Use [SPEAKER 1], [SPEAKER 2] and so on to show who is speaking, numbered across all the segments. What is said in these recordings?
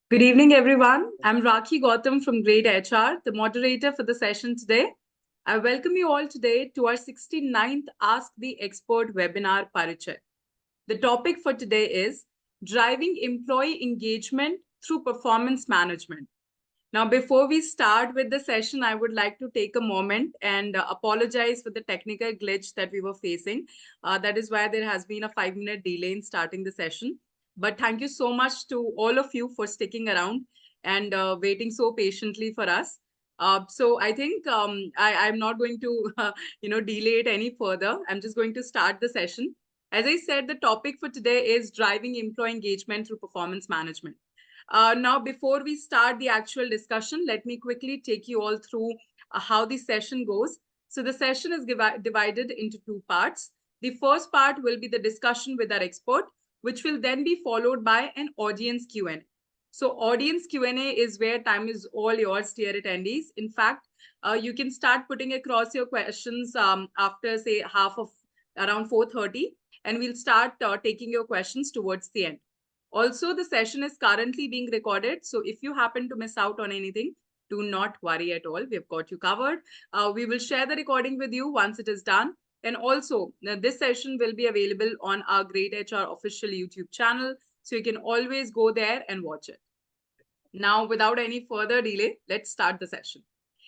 [SPEAKER 1] Good evening, everyone. I'm Rakhi Gautam from greytHR, the moderator for the session today. I welcome you all today to our 69th Ask the Expert webinar, Parichay. The topic for today is driving employee engagement through performance management. Now, before we start with the session, I would like to take a moment and apologize for the technical glitch that we were facing. That is why there has been a 5-minute delay in starting the session. But thank you so much to all of you for sticking around and waiting so patiently for us. So I think I'm not going to, delay it any further. I'm just going to start the session. As I said, the topic for today is driving employee engagement through performance management. Now, before we start the actual discussion, let me quickly take you all through how the session goes. So the session is divided into two parts. The first part will be the discussion with our expert, which will then be followed by an audience Q&A. So audience Q&A is where time is all yours, dear attendees. In fact, you can start putting across your questions after, say, half of around 4:30, and we'll start taking your questions towards the end. Also, the session is currently being recorded. So if you happen to miss out on anything, do not worry at all. We've got you covered. We will share the recording with you once it is done. And also, this session will be available on our greytHR official YouTube channel. So you can always go there and watch it. Now, without any further delay, let's start the session.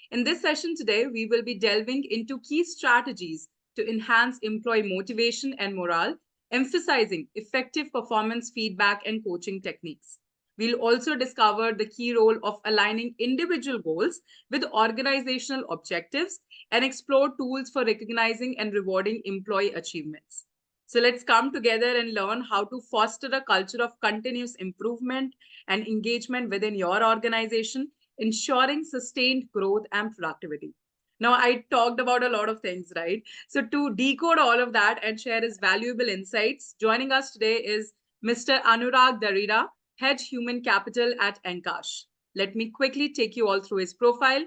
[SPEAKER 1] In this session today, we will be delving into key strategies to enhance employee motivation and morale, emphasizing effective performance feedback and coaching techniques. We'll also discover the key role of aligning individual goals with organizational objectives and explore tools for recognizing and rewarding employee achievements. So let's come together and learn how to foster a culture of continuous improvement and engagement within your organization, ensuring sustained growth and productivity. Now, I talked about a lot of things, right? So, to decode all of that and share his valuable insights, joining us today is Mr. Anurag Darira, Head Human Capital at EnKash. Let me quickly take you all through his profile.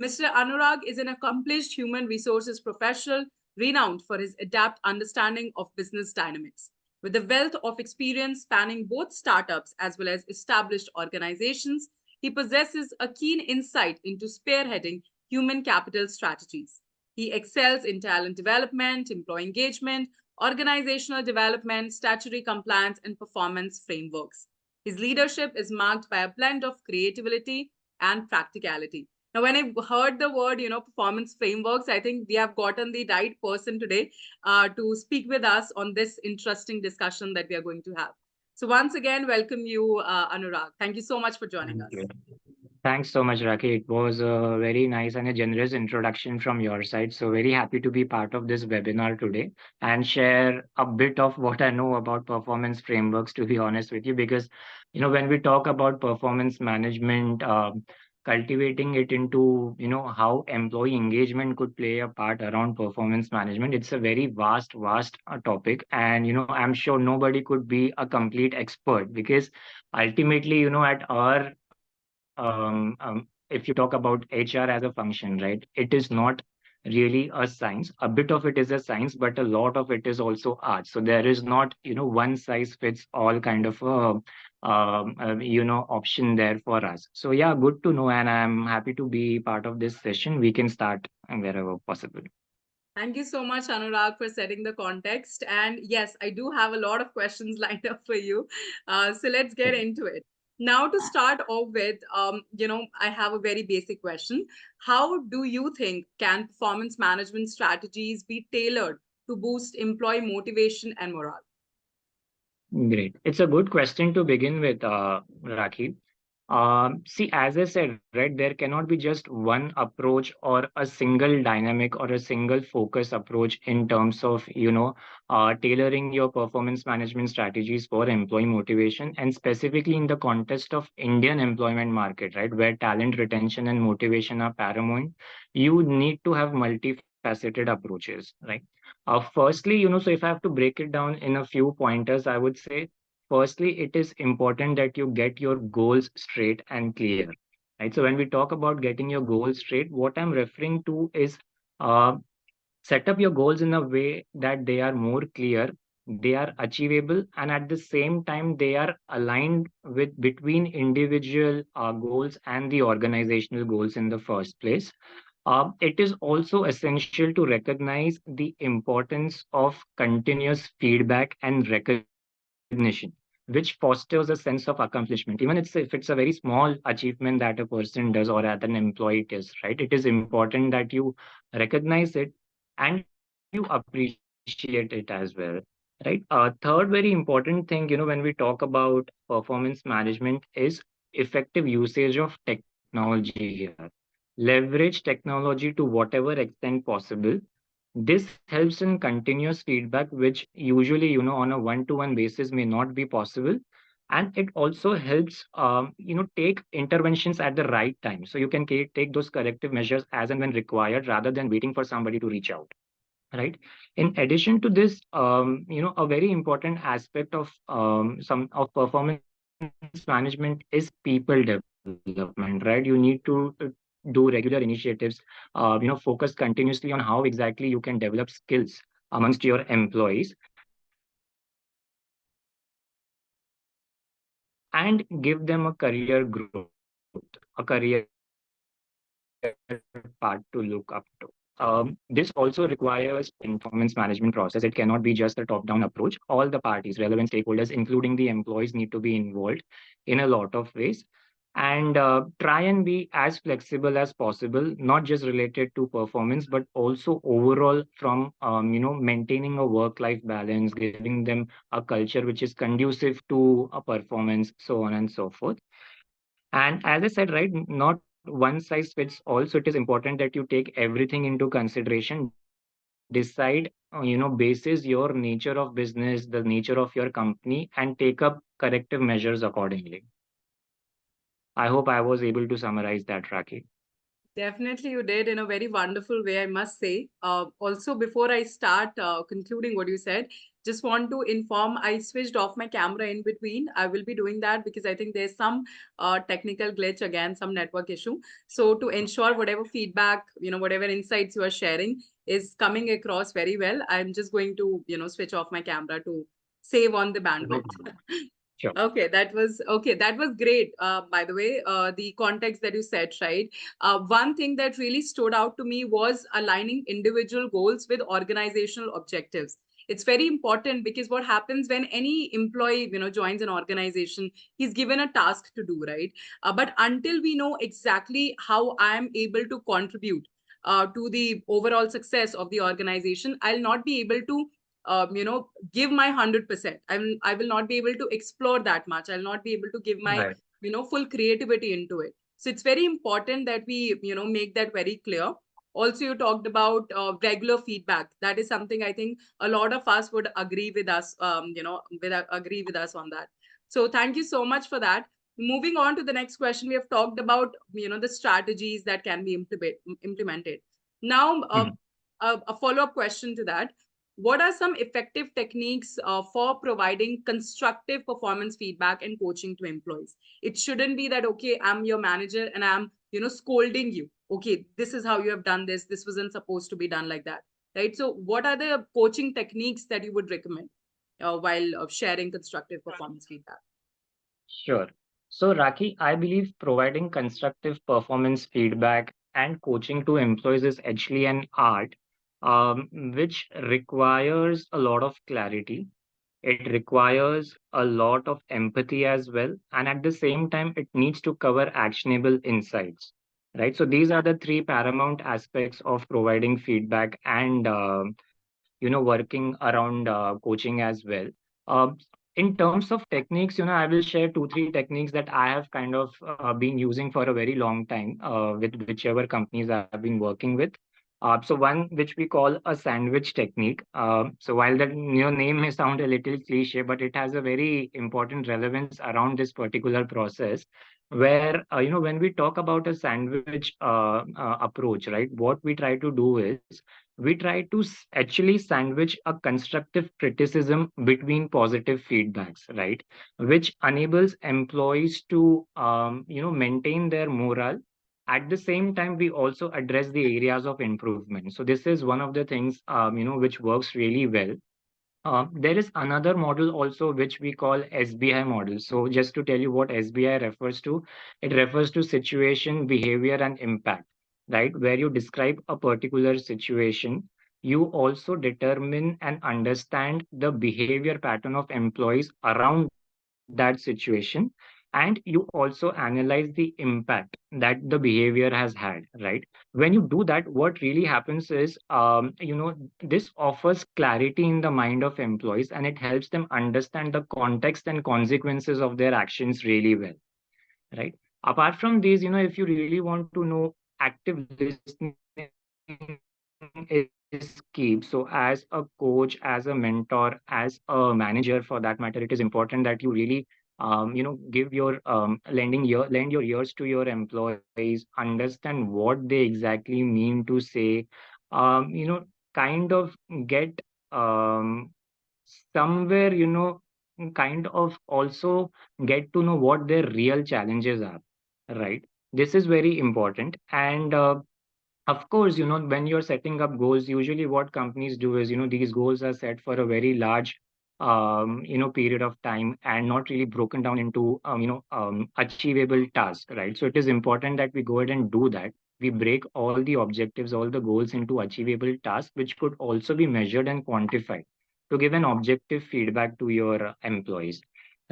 [SPEAKER 1] Mr. Anurag is an accomplished human resources professional renowned for his adept understanding of business dynamics. With a wealth of experience spanning both startups as well as established organizations, he possesses a keen insight into spearheading human capital strategies. He excels in talent development, employee engagement, organizational development, statutory compliance, and performance frameworks. His leadership is marked by a blend of creativity and practicality. Now, when I heard the word, performance frameworks, I think we have gotten the right person today to speak with us on this interesting discussion that we are going to have. So once again, welcome you, Anurag. Thank you so much for joining
[SPEAKER 2] Thank
[SPEAKER 1] us.
[SPEAKER 2] you. Thanks so much, Raki. It was a very nice and a generous introduction from your side. So very happy to be part of this webinar today and share a bit of what I know about performance frameworks, to be honest with you, because, when we talk about performance management, cultivating it into, how employee engagement could play a part around performance management, it's a very vast topic. And, I'm sure nobody could be a complete expert because ultimately, at our if you talk about HR as a function, right, it is not really a science. A bit of it is a science, but a lot of it is also art. So there is not, one size fits all kind of option there for us. So yeah, good to know, and I'm happy to be part of this session. We can start wherever possible.
[SPEAKER 1] Thank you so much, Anurag, for setting the context. And yes, I do have a lot of questions lined up for you. So let's get into it. Now, to start off with, I have a very basic question. How do you think can performance management strategies be tailored to boost employee motivation and morale?
[SPEAKER 2] Great. It's a good question to begin with, Rakhi. See, as I said, right, there cannot be just one approach or a single dynamic or a single focus approach in terms of, tailoring your performance management strategies for employee motivation, and specifically in the context of Indian employment market, right, where talent retention and motivation are paramount. You need to have multifaceted approaches, right? Firstly, so if I have to break it down in a few pointers, I would say firstly, it is important that you get your goals straight and clear. Right. So when we talk about getting your goals straight, what I'm referring to is uh, set up your goals in a way that they are more clear they are achievable, and at the same time they are aligned with between individual goals and the organizational goals in the first place. It is also essential to recognize the importance of continuous feedback and recognition, which fosters a sense of accomplishment. Even if it's a very small achievement that a person does or that an employee does, right? It is important that you recognize it and you appreciate it as well, right? Third very important thing, when we talk about performance management, is effective usage of technology here. Leverage technology to whatever extent possible. This helps in continuous feedback, which usually, on a one-to-one basis may not be possible. And it also helps, take interventions at the right time. So you can take those corrective measures as and when required rather than waiting for somebody to reach out. Right. In addition to this, a very important aspect of some of performance management is people development, right? You need to do regular initiatives, focus continuously on how exactly you can develop skills amongst your employees and give them a career growth, a career path to look up to. This also requires performance management process. It cannot be just a top-down approach. All the parties, relevant stakeholders, including the employees, need to be involved in a lot of ways. And try and be as flexible as possible, not just related to performance, but also overall from maintaining a work-life balance, giving them a culture which is conducive to a performance, so on and so forth. And as I said, right, not one size fits all. So it is important that you take everything into consideration, decide, basis your nature of business, the nature of your company, and take up corrective measures accordingly. I hope I was able to summarize that, Raki.
[SPEAKER 1] Definitely, you did in a very wonderful way, I must say. Also, before I start concluding what you said, just want to inform I switched off my camera in between. I will be doing that because I think there's some technical glitch again, some network issue. So, to ensure whatever feedback, whatever insights you are sharing is coming across very well, I'm just going to, switch off my camera to save on the
[SPEAKER 2] No
[SPEAKER 1] bandwidth.
[SPEAKER 2] problem. Sure.
[SPEAKER 1] Okay. That was great. By the way, the context that you said, right? One thing that really stood out to me was aligning individual goals with organizational objectives. It's very important because what happens when any employee, joins an organization, he's given a task to do, right? But until we know exactly how I am able to contribute to the overall success of the organization, I'll not be able to give my 100%. I will not be able to explore that much. I'll not be able to give my
[SPEAKER 2] Right.
[SPEAKER 1] full creativity into it. So it's very important that we make that very clear. Also, you talked about regular feedback. That is something I think a lot of us would agree with us, agree with us on that. So thank you so much for that. Moving on to the next question, we have talked about the strategies that can be implemented. Now,
[SPEAKER 2] Mhm.
[SPEAKER 1] a follow-up question to that: what are some effective techniques for providing constructive performance feedback and coaching to employees? It shouldn't be that, okay, I'm your manager and I'm, scolding you. Okay, this is how you have done this. This wasn't supposed to be done like that. Right. So what are the coaching techniques that you would recommend while sharing constructive performance feedback?
[SPEAKER 2] Sure. So, Raki, I believe providing constructive performance feedback and coaching to employees is actually an art, which requires a lot of clarity. It requires a lot of empathy as well. And at the same time, it needs to cover actionable insights, right? So these are the three paramount aspects of providing feedback and, working around coaching as well. Um, in terms of techniques, I will share two, three techniques that I have kind of been using for a very long time with whichever companies I've been working with. So one which we call a sandwich technique. So while that name may sound a little cliche, but it has a very important relevance around this particular process, where when we talk about a sandwich approach, right? What we try to do is we try to actually sandwich a constructive criticism between positive feedbacks, right? Which enables employees to maintain their morale. At the same time, we also address the areas of improvement. So this is one of the things which works really well. There is another model also which we call SBI model. So just to tell you what SBI refers to, it refers to situation, behavior, and impact, right? Where you describe a particular situation, you also determine and understand the behavior pattern of employees around that situation, and you also analyze the impact that the behavior has had, right? When you do that, what really happens is, this offers clarity in the mind of employees and it helps them understand the context and consequences of their actions really well, right? Apart from these, if you really want to know, active listening is key. So as a coach, as a mentor, as a manager for that matter, it is important that you really give your lend your ears to your employees, understand what they exactly mean to say, kind of get somewhere, kind of also get to know what their real challenges are, right? This is very important. And of course, when you're setting up goals, usually what companies do is, these goals are set for a very large, period of time and not really broken down into, achievable tasks, right? So it is important that we go ahead and do that. We break all the objectives, all the goals into achievable tasks, which could also be measured and quantified to give an objective feedback to your employees.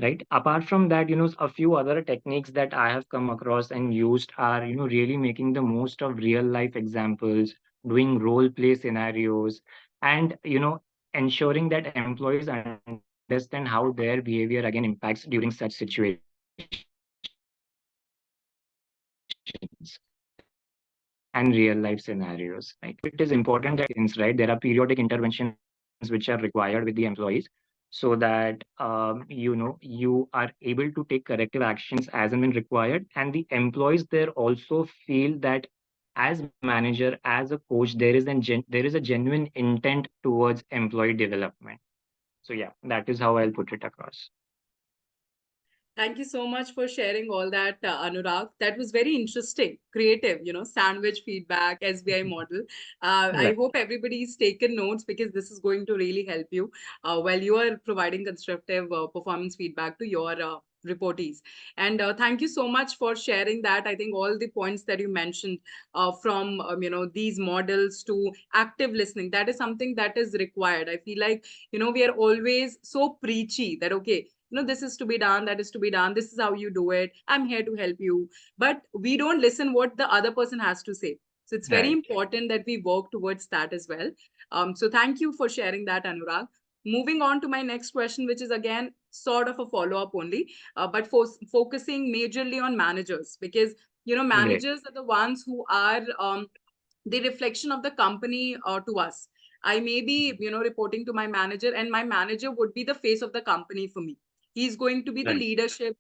[SPEAKER 2] Right. Apart from that, a few other techniques that I have come across and used are, really making the most of real life examples, doing role play scenarios, and, ensuring that employees understand how their behavior again impacts during such situations. And real life scenarios, right? It is important that right, there are periodic interventions which are required with the employees so that you are able to take corrective actions as and when required, and the employees there also feel that as manager, as a coach, there is a genuine intent towards employee development. So yeah, that is how I'll put it across.
[SPEAKER 1] Thank you so much for sharing all that, Anurag. That was very interesting, creative, sandwich feedback, SBI model. I
[SPEAKER 2] Right.
[SPEAKER 1] hope everybody's taken notes because this is going to really help you while you are providing constructive performance feedback to your reportees. And thank you so much for sharing that. I think all the points that you mentioned from, these models to active listening, that is something that is required. I feel like, we are always so preachy that, okay, this is to be done, that is to be done, this is how you do it, I'm here to help you, but we don't listen what the other person has to say. So it's very
[SPEAKER 2] Right.
[SPEAKER 1] important that we work towards that as well. So thank you for sharing that, Anurag. Moving on to my next question, which is again sort of a follow up only, but focusing majorly on managers, because
[SPEAKER 2] Great.
[SPEAKER 1] managers are the ones who are the reflection of the company to us. I may be reporting to my manager, and my manager would be the face of the company for me. He's going to be the
[SPEAKER 2] Right.
[SPEAKER 1] leadership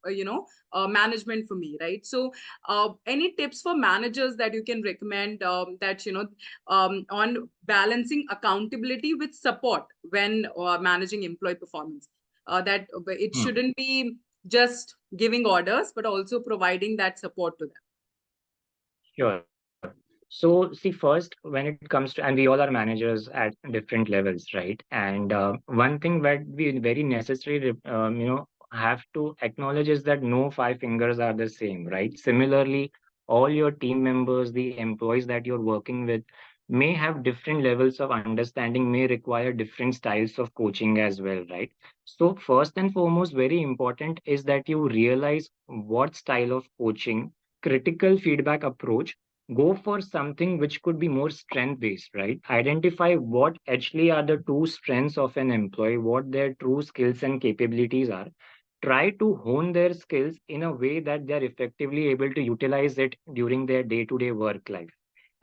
[SPEAKER 1] management for me, right? So any tips for managers that you can recommend, that on balancing accountability with support when managing employee performance, that it
[SPEAKER 2] Hmm.
[SPEAKER 1] shouldn't be just giving orders but also providing that support to them.
[SPEAKER 2] Sure. So, see, first, when it comes to, and we all are managers at different levels, right? And one thing that we very necessarily, have to acknowledge is that no five fingers are the same, right? Similarly, all your team members, the employees that you're working with, may have different levels of understanding, may require different styles of coaching as well, right? So, first and foremost, very important is that you realize what style of coaching, critical feedback approach, go for something which could be more strength based, right? Identify what actually are the true strengths of an employee, what their true skills and capabilities are. Try to hone their skills in a way that they are effectively able to utilize it during their day to day work life,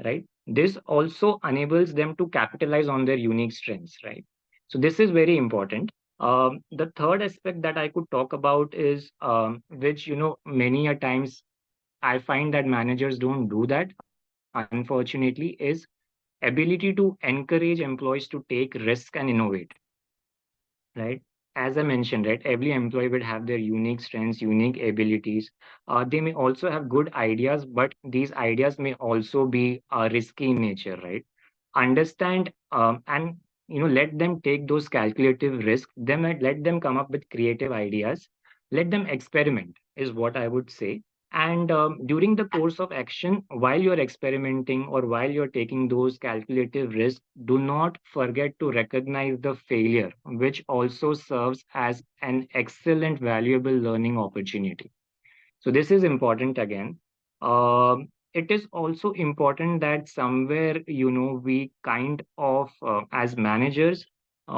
[SPEAKER 2] right? This also enables them to capitalize on their unique strengths, right? So this is very important. The third aspect that I could talk about is, which many a times I find that managers don't do that, unfortunately, is ability to encourage employees to take risk and innovate, right? As I mentioned, right, every employee would have their unique strengths, unique abilities. They may also have good ideas, but these ideas may also be risky in nature, right? Understand and let them take those calculative risks, let them come up with creative ideas, let them experiment is what I would say. And during the course of action, while you're experimenting or while you're taking those calculative risks, do not forget to recognize the failure, which also serves as an excellent, valuable learning opportunity. So this is important again. It is also important that somewhere, we kind of, as managers,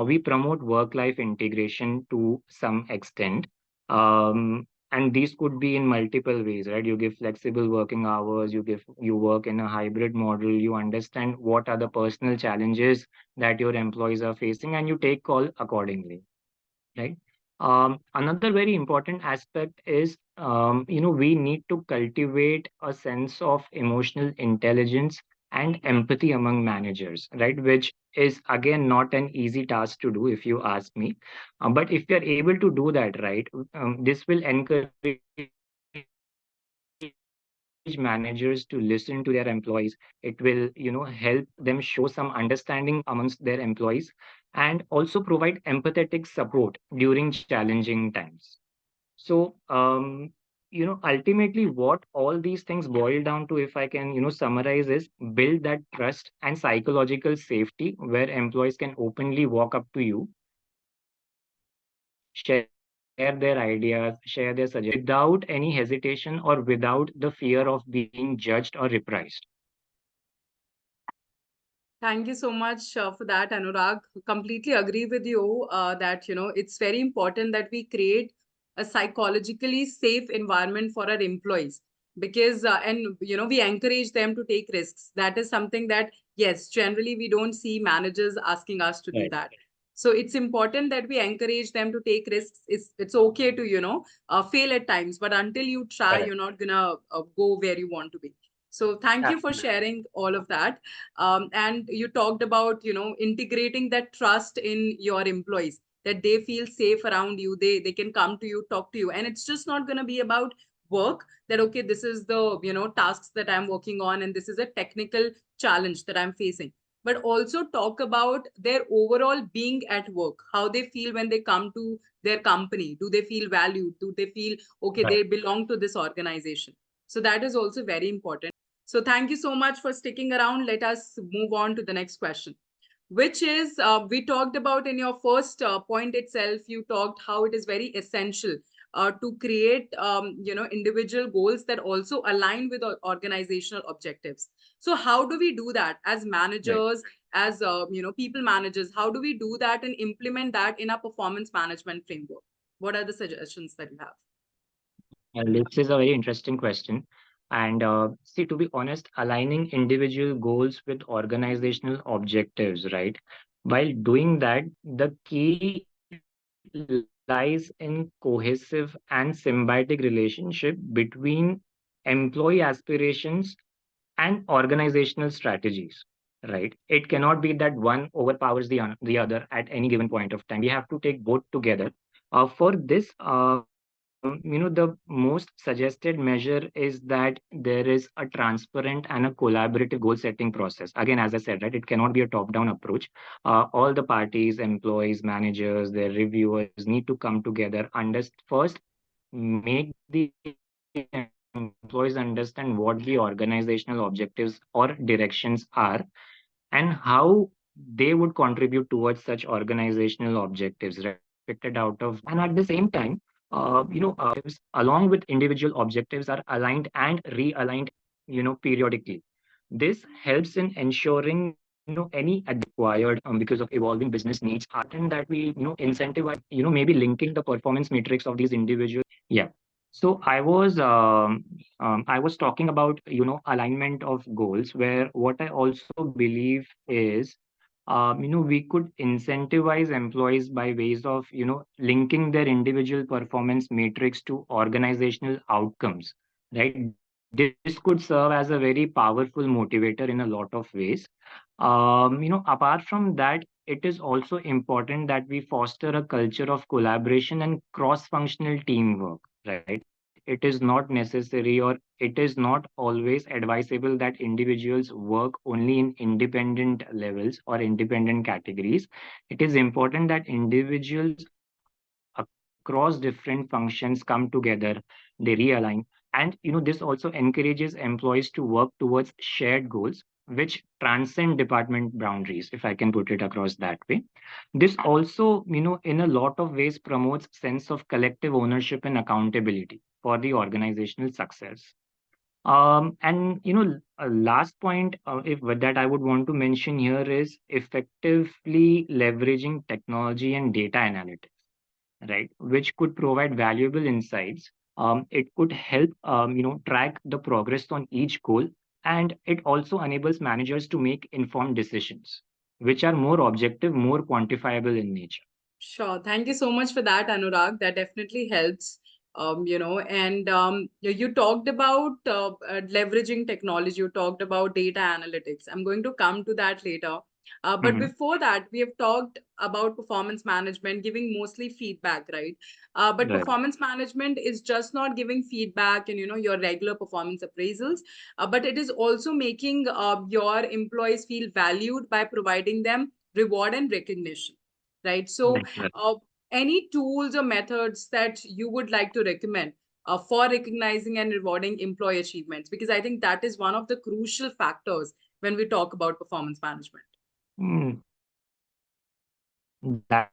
[SPEAKER 2] we promote work-life integration to some extent. And these could be in multiple ways, right? You give flexible working hours, you work in a hybrid model, you understand what are the personal challenges that your employees are facing, and you take call accordingly, right? Another very important aspect is, we need to cultivate a sense of emotional intelligence and empathy among managers, right? Which is again not an easy task to do, if you ask me. But if you're able to do that, right, this will encourage managers to listen to their employees. It will, help them show some understanding amongst their employees and also provide empathetic support during challenging times. So, ultimately, what all these things boil down to, if I can, summarize, is build that trust and psychological safety where employees can openly walk up to you, share their ideas, share their suggestions without any hesitation or without the fear of being judged or reprised.
[SPEAKER 1] Thank you so much for that, Anurag. Completely agree with you that it's very important that we create a psychologically safe environment for our employees, because and we encourage them to take risks. That is something that, yes, generally we don't see managers asking us to do
[SPEAKER 2] Right.
[SPEAKER 1] that. So it's important that we encourage them to take risks. It's okay to fail at times, but until you try,
[SPEAKER 2] Correct.
[SPEAKER 1] you're not gonna go where you want to be. So thank you for
[SPEAKER 2] Absolutely.
[SPEAKER 1] sharing all of that. And you talked about integrating that trust in your employees, that they feel safe around you, they can come to you, talk to you, and it's just not going to be about work, that okay, this is the tasks that I'm working on and this is a technical challenge that I'm facing, but also talk about their overall being at work, how they feel when they come to their company. Do they feel valued? Do they feel okay,
[SPEAKER 2] Right.
[SPEAKER 1] they belong to this organization? So that is also very important. So thank you so much for sticking around. Let us move on to the next question, which is we talked about in your first point itself. You talked how it is very essential to create individual goals that also align with organizational objectives. So how do we do that as
[SPEAKER 2] Right.
[SPEAKER 1] managers, as people managers? How do we do that and implement that in our performance management framework? What are the suggestions that you have?
[SPEAKER 2] This is a very interesting question. And see, to be honest, aligning individual goals with organizational objectives, right? While doing that, the key lies in cohesive and symbiotic relationship between employee aspirations and organizational strategies, right? It cannot be that one overpowers the other at any given point of time. We have to take both together. For this, the most suggested measure is that there is a transparent and a collaborative goal setting process. Again, as I said, right, it cannot be a top-down approach. All the parties, employees, managers, their reviewers need to come together, first make the employees understand what the organizational objectives or directions are and how they would contribute towards such organizational objectives, right? Expected out of them. And at the same time, along with individual objectives are aligned and realigned, periodically. This helps in ensuring, any required because of evolving business needs are important, that we, incentivize, maybe linking the performance metrics of these individuals. Yeah. So I was talking about, alignment of goals, where what I also believe is, we could incentivize employees by ways of, linking their individual performance matrix to organizational outcomes, right? This could serve as a very powerful motivator in a lot of ways. Apart from that, it is also important that we foster a culture of collaboration and cross-functional teamwork, right? it is not necessary or it is not always advisable that individuals work only in independent levels or independent categories. It is important that individuals across different functions come together, they realign. And this also encourages employees to work towards shared goals which transcend department boundaries, if I can put it across that way. This also, in a lot of ways promotes sense of collective ownership and accountability for the organizational success. And a last point, if that I would want to mention here is effectively leveraging technology and data analytics, right? Which could provide valuable insights. It could help, track the progress on each goal, and it also enables managers to make informed decisions, which are more objective, more quantifiable in nature.
[SPEAKER 1] Sure. Thank you so much for that, Anurag. That definitely helps. And you talked about leveraging technology. You talked about data analytics. I'm going to come to that later. But
[SPEAKER 2] Mhm.
[SPEAKER 1] before that, we have talked about performance management, giving mostly feedback, right? But
[SPEAKER 2] Right.
[SPEAKER 1] performance management is just not giving feedback and your regular performance appraisals, but it is also making your employees feel valued by providing them reward and recognition, right? So,
[SPEAKER 2] Right. Right.
[SPEAKER 1] any tools or methods that you would like to recommend for recognizing and rewarding employee achievements? Because I think that is one of the crucial factors when we talk about performance management.
[SPEAKER 2] That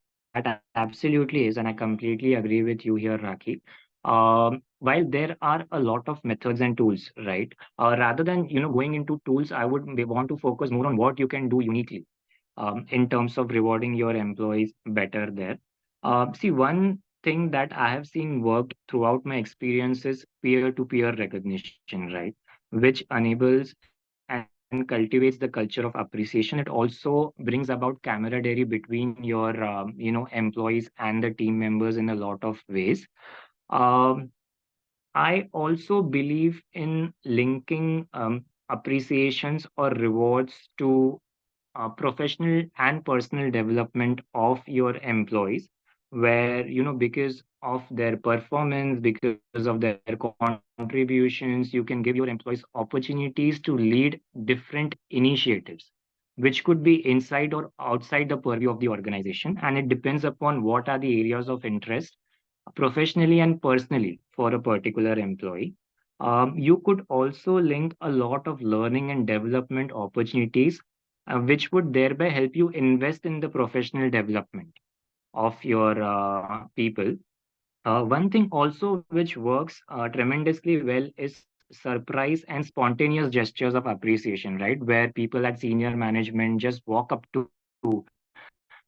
[SPEAKER 2] absolutely is, and I completely agree with you here, Rakhi. While there are a lot of methods and tools, right? Rather than going into tools, I would want to focus more on what you can do uniquely in terms of rewarding your employees better there. See, one thing that I have seen worked throughout my experience is peer-to-peer recognition, right? Which enables and cultivates the culture of appreciation. It also brings about camaraderie between your, employees and the team members in a lot of ways. Um, I also believe in linking appreciations or rewards to professional and personal development of your employees, where because of their performance, because of their contributions, you can give your employees opportunities to lead different initiatives, which could be inside or outside the purview of the organization, and it depends upon what are the areas of interest professionally and personally for a particular employee. You could also link a lot of learning and development opportunities, which would thereby help you invest in the professional development of your people. One thing also which works tremendously well is surprise and spontaneous gestures of appreciation, right? Where people at senior management just walk up to,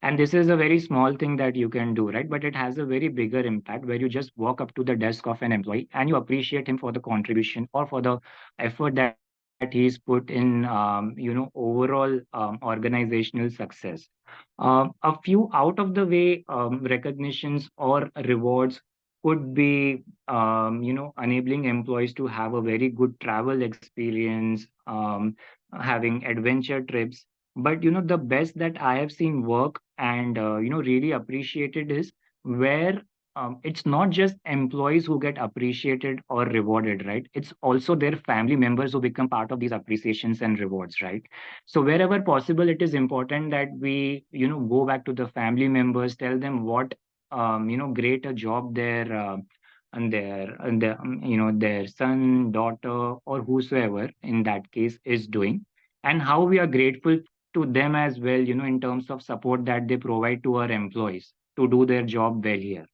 [SPEAKER 2] and this is a very small thing that you can do, right? But it has a very bigger impact where you just walk up to the desk of an employee and you appreciate him for the contribution or for the effort that he's put in, overall organizational success. A few out of the way recognitions or rewards could be, enabling employees to have a very good travel experience, having adventure trips. But the best that I have seen work and really appreciated is where it's not just employees who get appreciated or rewarded, right? It's also their family members who become part of these appreciations and rewards, right? So wherever possible, it is important that we, go back to the family members, tell them what, great a job their son, daughter, or whosoever in that case is doing, and how we are grateful to them as well, in terms of support that they provide to our employees to do their job well here,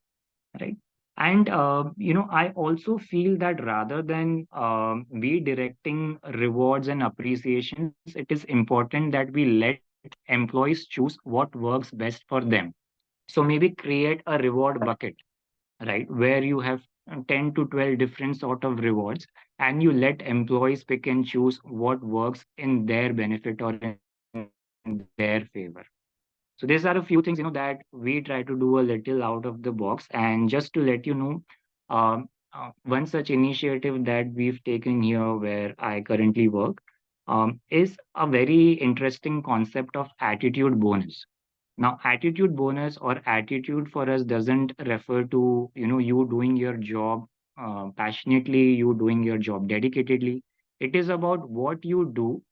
[SPEAKER 2] right? And I also feel that rather than we directing rewards and appreciations, it is important that we let employees choose what works best for them. So maybe create a reward bucket, right, where you have 10 to 12 different sort of rewards, and you let employees pick and choose what works in their benefit or in their favor. So these are a few things, that we try to do a little out of the box. And just to let you know, one such initiative that we've taken here where I currently work is a very interesting concept of attitude bonus. Now, attitude bonus or attitude for us doesn't refer to, you doing your job passionately, you doing your job dedicatedly. It is about what you do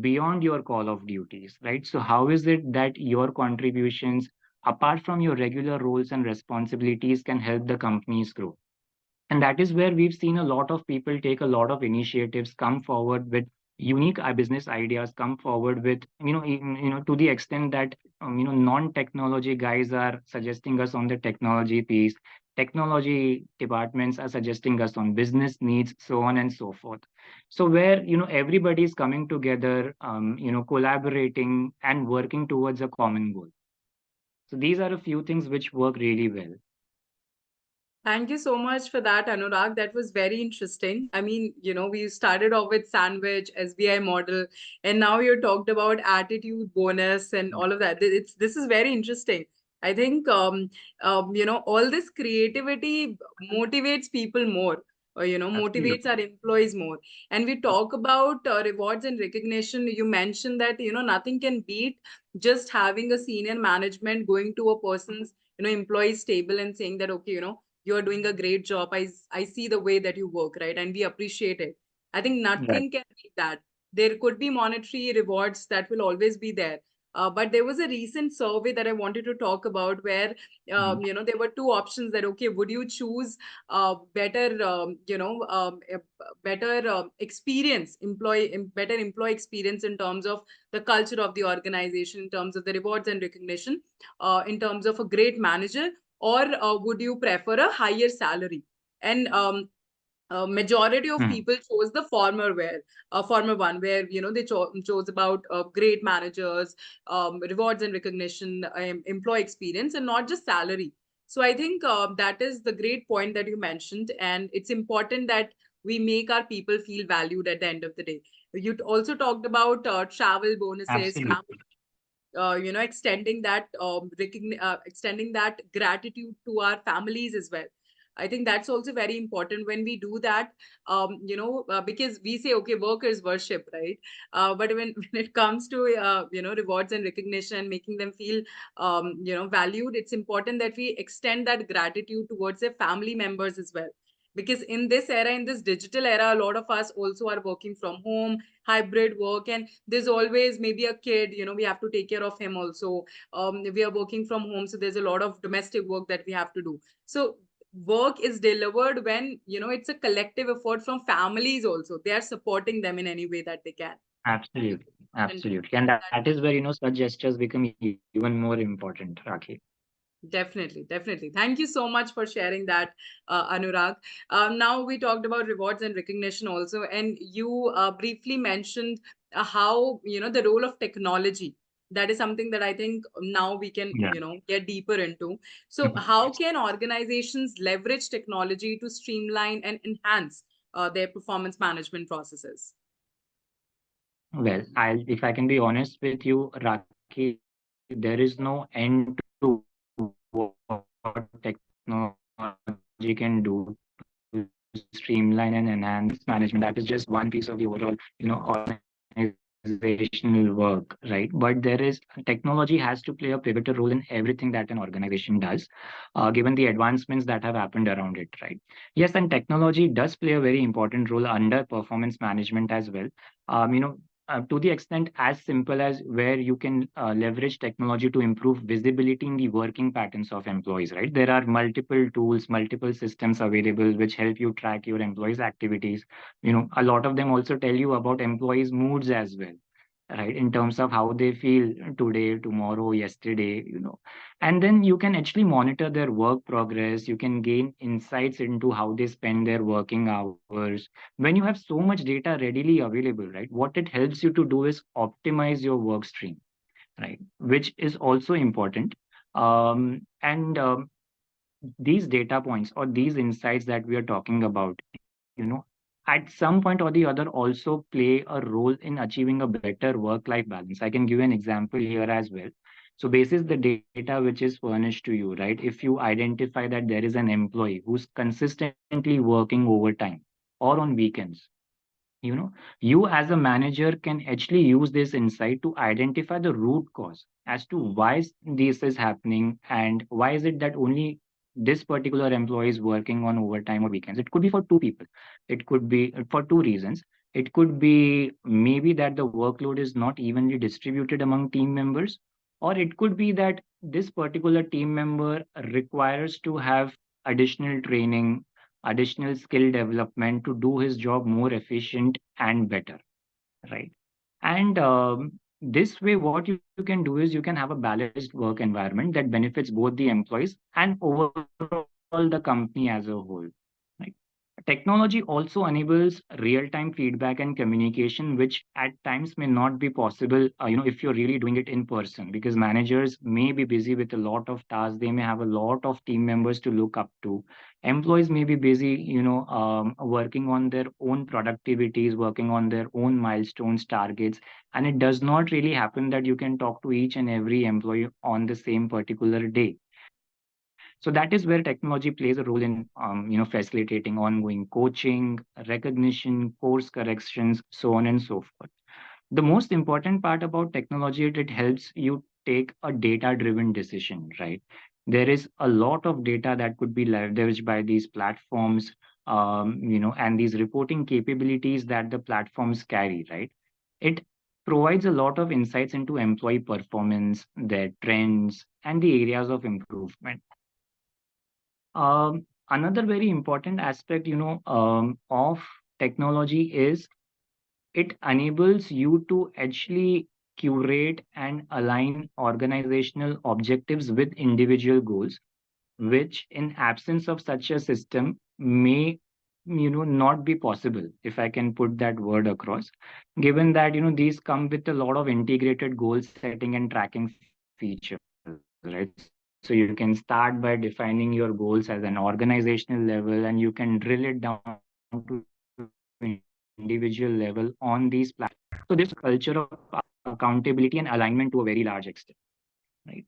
[SPEAKER 2] beyond your call of duties, right? So how is it that your contributions, apart from your regular roles and responsibilities, can help the companies grow? And that is where we've seen a lot of people take a lot of initiatives, come forward with unique business ideas, come forward with, to the extent that, non-technology guys are suggesting us on the technology piece, technology departments are suggesting us on business needs, so on and so forth. So where, everybody is coming together, collaborating and working towards a common goal. So these are a few things which work really well.
[SPEAKER 1] Thank you so much for that, Anurag. That was very interesting. I mean, we started off with sandwich, SBI model, and now you talked about attitude bonus and all of that. This is very interesting. I think all this creativity motivates people more, or motivates
[SPEAKER 2] Absolutely.
[SPEAKER 1] our employees more. And we talk about rewards and recognition. You mentioned that nothing can beat just having a senior management going to a person's employee stable and saying that, okay, you're doing a great job. I see the way that you work, right? And we appreciate it. I think
[SPEAKER 2] Right.
[SPEAKER 1] nothing can beat that. There could be monetary rewards that will always be there. But there was a recent survey that I wanted to talk about where,
[SPEAKER 2] Mhm.
[SPEAKER 1] there were two options that, okay, would you choose better, better better employee experience in terms of the culture of the organization, in terms of the rewards and recognition, in terms of a great manager, or would you prefer a higher salary? And majority of
[SPEAKER 2] Hmm.
[SPEAKER 1] people chose the former one, where they chose about great managers, rewards and recognition, employee experience, and not just salary. So I think that is the great point that you mentioned, and it's important that we make our people feel valued at the end of the day. You also talked about travel bonuses,
[SPEAKER 2] Absolutely.
[SPEAKER 1] extending that gratitude to our families as well. I think that's also very important when we do that, because we say, okay, workers worship, right? But when it comes to rewards and recognition and making them feel valued, it's important that we extend that gratitude towards their family members as well. Because in this era, in this digital era, a lot of us also are working from home, hybrid work, and there's always maybe a kid, we have to take care of him also. We are working from home, so there's a lot of domestic work that we have to do. So work is delivered when it's a collective effort from families also. They are supporting them in any way that they can.
[SPEAKER 2] Absolutely,
[SPEAKER 1] And
[SPEAKER 2] absolutely. And that
[SPEAKER 1] that
[SPEAKER 2] is where, such gestures become even more important, Rakhi.
[SPEAKER 1] definitely, definitely. Thank you so much for sharing that, Anurag. Now we talked about rewards and recognition also, and you briefly mentioned how the role of technology. That is something that I think now we can
[SPEAKER 2] Yeah.
[SPEAKER 1] get deeper into. So, how can organizations leverage technology to streamline and enhance their performance management processes?
[SPEAKER 2] Well, if I can be honest with you, Rakhi, there is no end to what technology can do to streamline and enhance management. That is just one piece of the overall, organizational work, right? But technology has to play a pivotal role in everything that an organization does, given the advancements that have happened around it, right? Yes, and technology does play a very important role under performance management as well. To the extent as simple as where you can leverage technology to improve visibility in the working patterns of employees, right? There are multiple tools, multiple systems available which help you track your employees' activities. A lot of them also tell you about employees' moods as well, right? In terms of how they feel today, tomorrow, yesterday, and then you can actually monitor their work progress. You can gain insights into how they spend their working hours. When you have so much data readily available, right, what it helps you to do is optimize your work stream, right, which is also important. And These data points or these insights that we are talking about, at some point or the other also play a role in achieving a better work life balance. I can give you an example here as well. So basis the data which is furnished to you, right, if you identify that there is an employee who's consistently working overtime or on weekends, you as a manager can actually use this insight to identify the root cause as to why this is happening, and why is it that only this particular employee is working on overtime or weekends. It could be for two people. It could be for two reasons. It could be maybe that the workload is not evenly distributed among team members, or it could be that this particular team member requires to have additional training, additional skill development to do his job more efficient and better, right? And this way, what you can do is you can have a balanced work environment that benefits both the employees and overall the company as a whole. Right? Technology also enables real-time feedback and communication, which at times may not be possible, if you're really doing it in person, because managers may be busy with a lot of tasks. They may have a lot of team members to look up to. Employees may be busy, working on their own productivities, working on their own milestones, targets, and it does not really happen that you can talk to each and every employee on the same particular day. So that is where technology plays a role in, facilitating ongoing coaching, recognition, course corrections, so on and so forth. The most important part about technology is it helps you take a data driven decision, right? There is a lot of data that could be leveraged by these platforms, and these reporting capabilities that the platforms carry, right? It provides a lot of insights into employee performance, their trends, and the areas of improvement. Another very important aspect, of technology is it enables you to actually curate and align organizational objectives with individual goals, which in absence of such a system may not be possible, if I can put that word across, given that these come with a lot of integrated goal setting and tracking features, right? So you can start by defining your goals as an organizational level, and you can drill it down to individual level on these platforms. So this culture of accountability and alignment to a very large extent, right?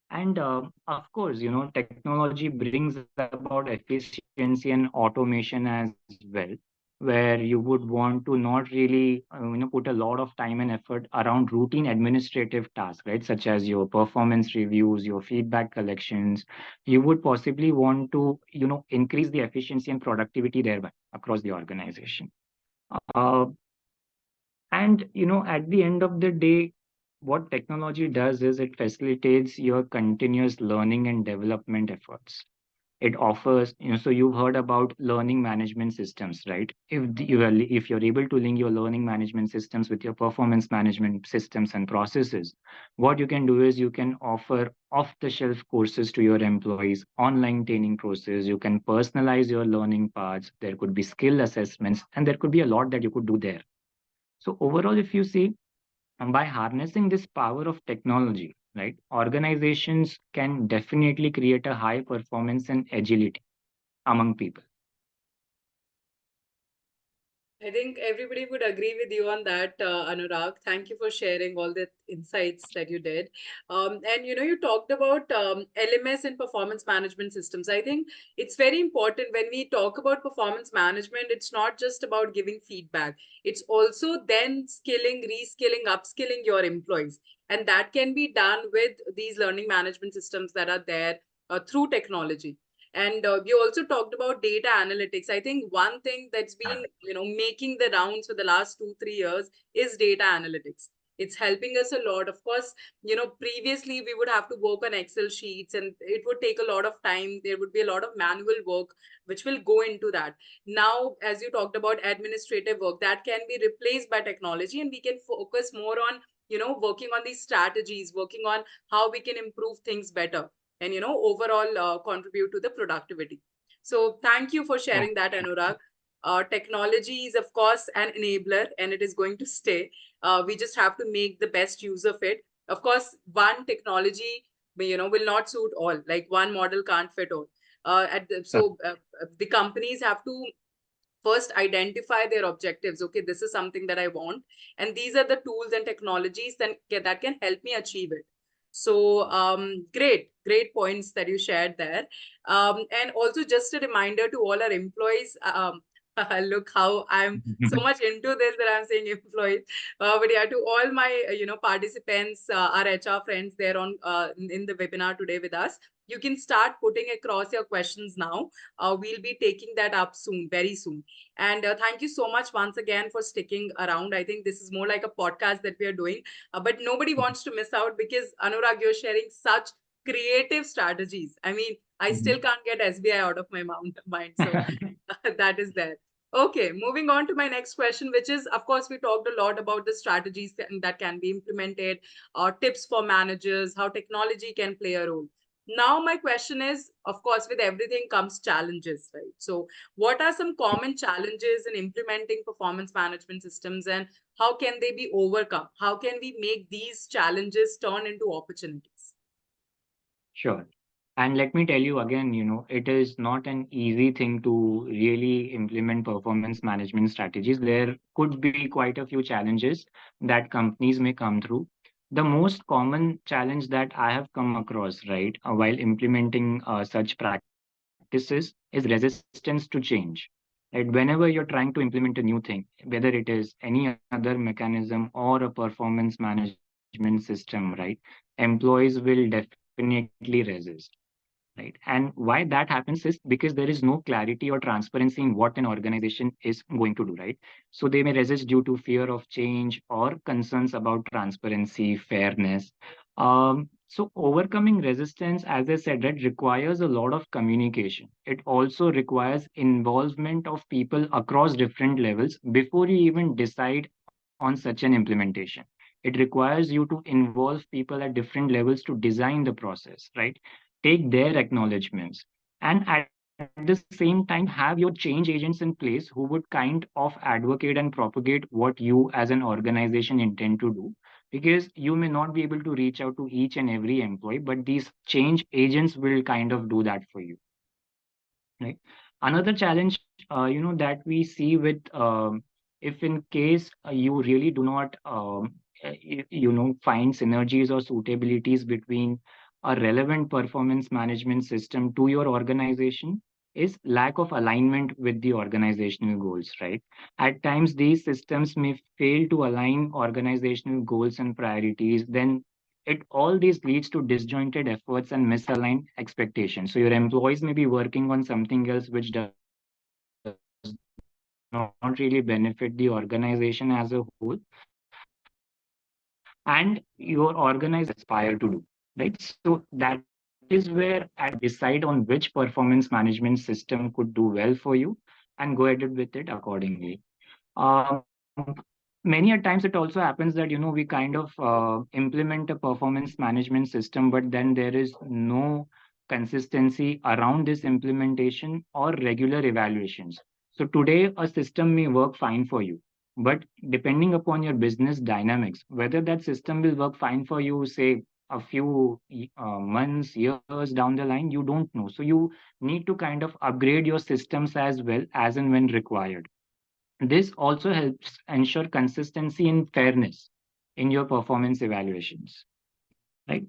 [SPEAKER 2] And of course, technology brings about efficiency and automation as well, where you would want to not really, put a lot of time and effort around routine administrative tasks, right? Such as your performance reviews, your feedback collections. You would possibly want to, increase the efficiency and productivity thereby across the organization. Uh, and at the end of the day, what technology does is it facilitates your continuous learning and development efforts. It offers, so you've heard about learning management systems, right? If you're able to link your learning management systems with your performance management systems and processes, what you can do is you can offer off the shelf courses to your employees, online training process. You can personalize your learning paths. There could be skill assessments, and there could be a lot that you could do there. So overall, if you see, by harnessing this power of technology, right, organizations can definitely create a high performance and agility among people.
[SPEAKER 1] I think everybody would agree with you on that, Anurag. Thank you for sharing all the insights that you did. And you talked about LMS and performance management systems. I think it's very important when we talk about performance management, it's not just about giving feedback, it's also then skilling, reskilling, upskilling your employees. And that can be done with these learning management systems that are there through technology. And we also talked about data analytics. I think one thing that's been, making the rounds for the last 2-3 years is data analytics. It's helping us a lot. Of course, previously we would have to work on Excel sheets and it would take a lot of time. There would be a lot of manual work, which will go into that. Now, as you talked about administrative work, that can be replaced by technology and we can focus more on, working on these strategies, working on how we can improve things better and overall contribute to the productivity. So thank you for sharing that, Anurag. Technology is of course an enabler and it is going to stay. We just have to make the best use of it. Of course, one technology will not suit all, like one model can't fit all. The companies have to first identify their objectives. Okay, this is something that I want, and these are the tools and technologies that can help me achieve it. So great points that you shared there. And also just a reminder to all our employees, look how I'm so much into this that I'm saying employees. But yeah, to all my participants, our HR friends there on in the webinar today with us, You can start putting across your questions now. We'll be taking that up soon, very soon. And thank you so much once again for sticking around. I think this is more like a podcast that we are doing, but nobody wants to miss out because Anurag, you're sharing such creative strategies. I mean, I still can't get SBI out of my mind. So that is there. Okay, moving on to my next question, which is, of course, we talked a lot about the strategies that can be implemented, tips for managers, how technology can play a role. Now, my question is, of course, with everything comes challenges, right? So, what are some common challenges in implementing performance management systems and how can they be overcome? How can we make these challenges turn into opportunities?
[SPEAKER 2] Sure. And let me tell you again, it is not an easy thing to really implement performance management strategies. There could be quite a few challenges that companies may come through. The most common challenge that I have come across, right, while implementing such practices is resistance to change. Right? Whenever you're trying to implement a new thing, whether it is any other mechanism or a performance management system, right, employees will definitely resist. Right. And why that happens is because there is no clarity or transparency in what an organization is going to do, right? So they may resist due to fear of change or concerns about transparency, fairness. So overcoming resistance, as I said, that requires a lot of communication. It also requires involvement of people across different levels before you even decide on such an implementation. It requires you to involve people at different levels to design the process, right? Take their acknowledgements, and at the same time have your change agents in place who would kind of advocate and propagate what you as an organization intend to do, because you may not be able to reach out to each and every employee, but these change agents will kind of do that for you, right? Another challenge, that we see with, if in case you really do not find synergies or suitabilities between a relevant performance management system to your organization, is lack of alignment with the organizational goals, right? At times these systems may fail to align organizational goals and priorities, then it all this leads to disjointed efforts and misaligned expectations. So your employees may be working on something else which does not really benefit the organization as a whole, and your organization aspire to do, right? So that is where at the end of the day, you need to decide on which performance management system could do well for you and go ahead with it accordingly. Many a times it also happens that we kind of implement a performance management system, but then there is no consistency around this implementation or regular evaluations. So today a system may work fine for you, but depending upon your business dynamics, whether that system will work fine for you, say a few months, years down the line, you don't know. So you need to kind of upgrade your systems as well as and when required. This also helps ensure consistency and fairness in your performance evaluations, right?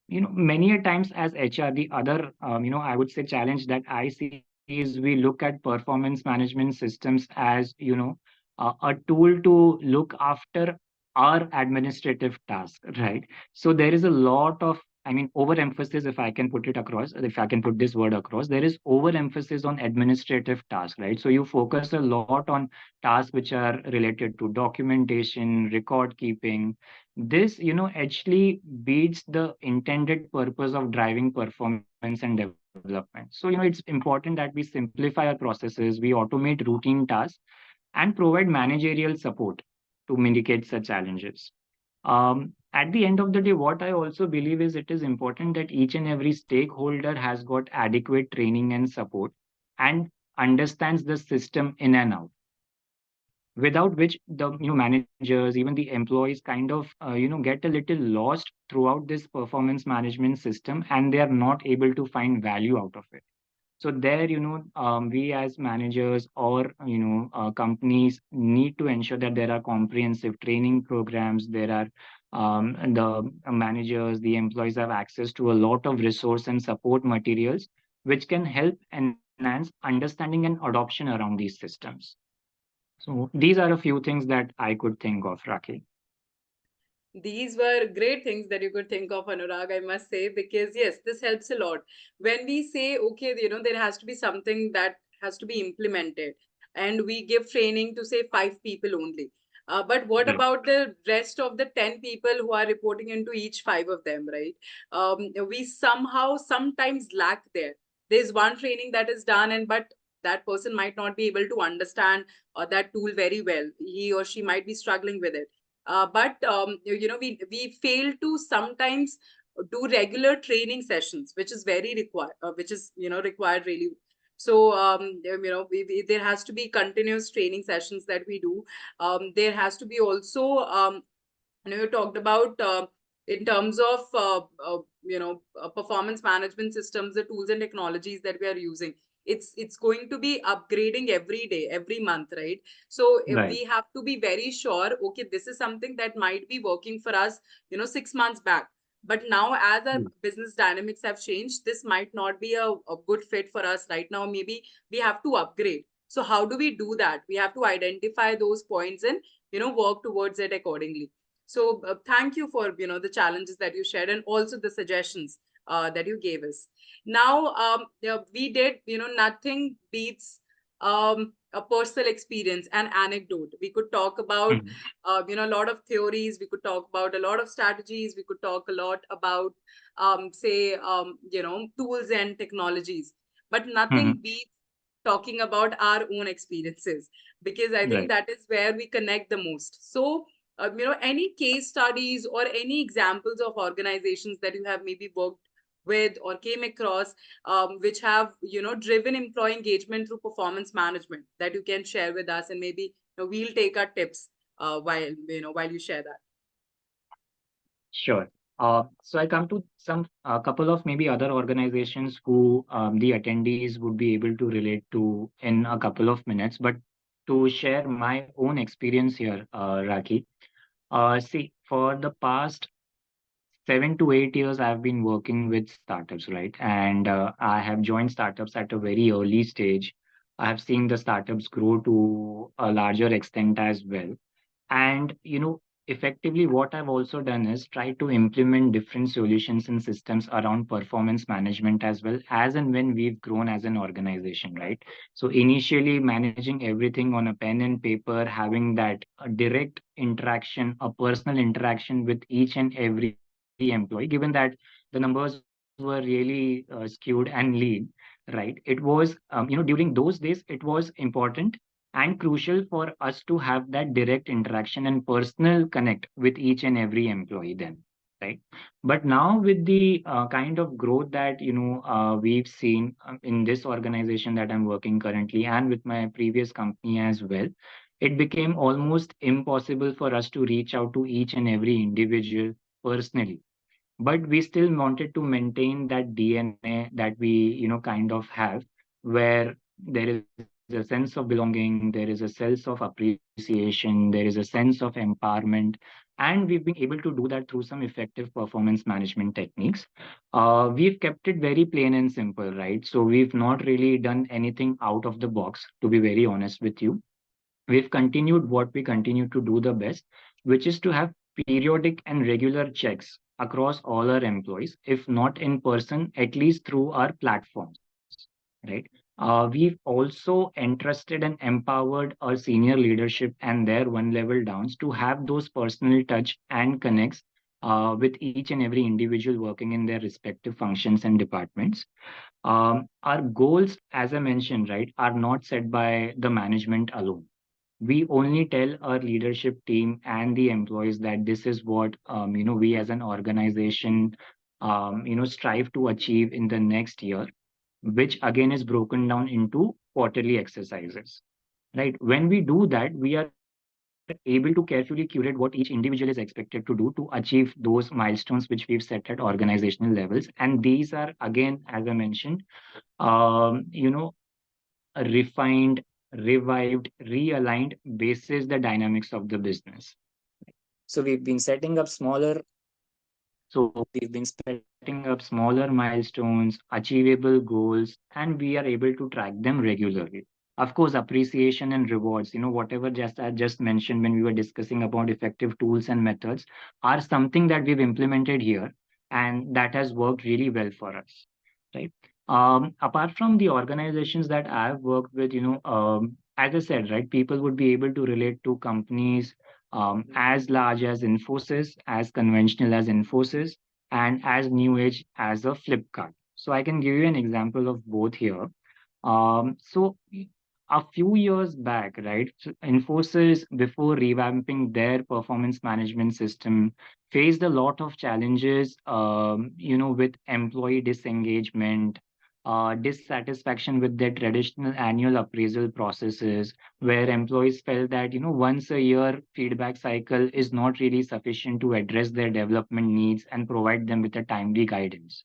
[SPEAKER 2] Many a times as HR, the other, I would say challenge that I see is we look at performance management systems as, a tool to look after our administrative task, right? So there is a lot of, I mean, overemphasis, if I can put it across, if I can put this word across, there is overemphasis on administrative tasks, right? So you focus a lot on tasks which are related to documentation, record keeping. This, actually beats the intended purpose of driving performance and development. So, it's important that we simplify our processes, we automate routine tasks, and provide managerial support to mitigate such challenges. At the end of the day, what I also believe is it is important that each and every stakeholder has got adequate training and support and understands the system in and out, without which the managers, even the employees kind of get a little lost throughout this performance management system, and they are not able to find value out of it. So there, we as managers or companies need to ensure that there are comprehensive training programs. There are the managers, the employees have access to a lot of resource and support materials which can help enhance understanding and adoption around these systems. So these are a few things that I could think of, Rakhi.
[SPEAKER 1] These were great things that you could think of, Anurag, I must say, because yes, this helps a lot. When we say, okay, there has to be something that has to be implemented, and we give training to say 5 people only. But what
[SPEAKER 2] Right.
[SPEAKER 1] about the rest of the 10 people who are reporting into each 5 of them, right? We somehow sometimes lack there. There's one training that is done, and but that person might not be able to understand that tool very well. He or she might be struggling with it, but we fail to sometimes do regular training sessions, which is very required, which is required really. So there has to be continuous training sessions that we do. There has to be also you talked about in terms of performance management systems, the tools and technologies that we are using. It's going to be upgrading every day, every month, right? So
[SPEAKER 2] Right.
[SPEAKER 1] we have to be very sure, okay, this is something that might be working for us 6 months back, but now as our
[SPEAKER 2] Mm.
[SPEAKER 1] business dynamics have changed, this might not be a good fit for us right now. Maybe we have to upgrade. So how do we do that? We have to identify those points and work towards it accordingly. So thank you for the challenges that you shared, and also the suggestions that you gave us. Now we did nothing beats a personal experience, an anecdote. We could talk about
[SPEAKER 2] Mhm.
[SPEAKER 1] a lot of theories. We could talk about a lot of strategies. We could talk a lot about say tools and technologies, but nothing
[SPEAKER 2] Mhm.
[SPEAKER 1] beats talking about our own experiences, because I think
[SPEAKER 2] Right.
[SPEAKER 1] that is where we connect the most. So any case studies or any examples of organizations that you have maybe worked with or came across, which have driven employee engagement through performance management, that you can share with us, and maybe we'll take our tips while you share that.
[SPEAKER 2] Sure. So I come to some a couple of maybe other organizations who the attendees would be able to relate to in a couple of minutes. But to share my own experience here, Raki, see, for the past 7 to 8 years, I've been working with startups, right? And I have joined startups at a very early stage. I have seen the startups grow to a larger extent as well. And, effectively, what I've also done is try to implement different solutions and systems around performance management as well, as and when we've grown as an organization, right? So, initially, managing everything on a pen and paper, having that direct interaction, a personal interaction with each and every employee, given that the numbers were really skewed and lean, right? It was, during those days, it was important and crucial for us to have that direct interaction and personal connect with each and every employee then, right? But now with the kind of growth that we've seen in this organization that I'm working currently and with my previous company as well, it became almost impossible for us to reach out to each and every individual personally, but we still wanted to maintain that DNA that we kind of have, where there is a sense of belonging, there is a sense of appreciation, there is a sense of empowerment, and we've been able to do that through some effective performance management techniques. We've kept it very plain and simple, right? So we've not really done anything out of the box, to be very honest with you. We've continued what we continue to do the best, which is to have periodic and regular checks across all our employees, if not in person, at least through our platforms, right? We've also entrusted and empowered our senior leadership and their one level downs to have those personal touch and connects with each and every individual working in their respective functions and departments. Our goals, as I mentioned, right, are not set by the management alone. We only tell our leadership team and the employees that this is what we as an organization strive to achieve in the next year, which again is broken down into quarterly exercises, right? When we do that, we are able to carefully curate what each individual is expected to do to achieve those milestones which we've set at organizational levels. And these are again, as I mentioned, um, you know refined, revived, realigned basis the dynamics of the business. So we've been setting up smaller milestones, achievable goals, and we are able to track them regularly. Of course, appreciation and rewards, whatever I just mentioned when we were discussing about effective tools and methods are something that we've implemented here, and that has worked really well for us, right? Apart from the organizations that I've worked with, as I said, right, people would be able to relate to companies as large as Infosys, as conventional as Infosys, and as new age as a Flipkart. So I can give you an example of both here. So a few years back, right, so Infosys, before revamping their performance management system, faced a lot of challenges, with employee disengagement, dissatisfaction with their traditional annual appraisal processes, where employees felt that, once a year feedback cycle is not really sufficient to address their development needs and provide them with a timely guidance.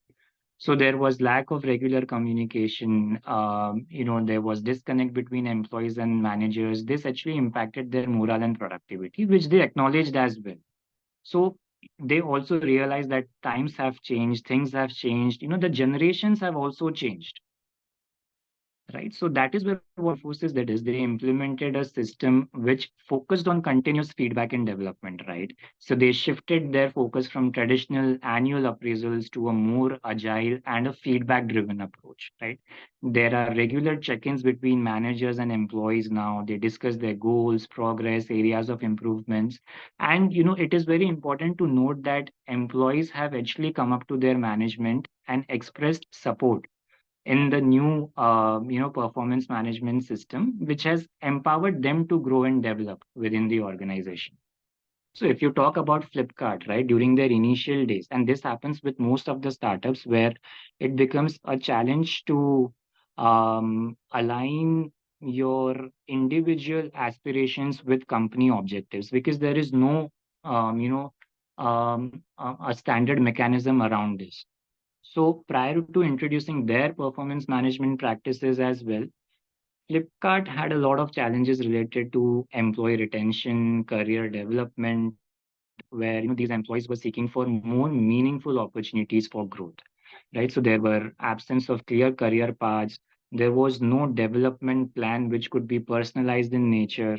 [SPEAKER 2] So there was lack of regular communication. There was disconnect between employees and managers. This actually impacted their morale and productivity, which they acknowledged as well. So they also realized that times have changed, things have changed. The generations have also changed, right? So that is where what Infosys did is they implemented a system which focused on continuous feedback and development, right? So they shifted their focus from traditional annual appraisals to a more agile and a feedback driven approach, right? There are regular check-ins between managers and employees now. They discuss their goals, progress, areas of improvements. And it is very important to note that employees have actually come up to their management and expressed support in the new performance management system, which has empowered them to grow and develop within the organization. So if you talk about Flipkart, right, during their initial days, and this happens with most of the startups, where it becomes a challenge to align your individual aspirations with company objectives, because there is no a standard mechanism around this. So prior to introducing their performance management practices as well, Flipkart had a lot of challenges related to employee retention, career development, where these employees were seeking for more meaningful opportunities for growth. Right. So there were absence of clear career paths. There was no development plan which could be personalized in nature.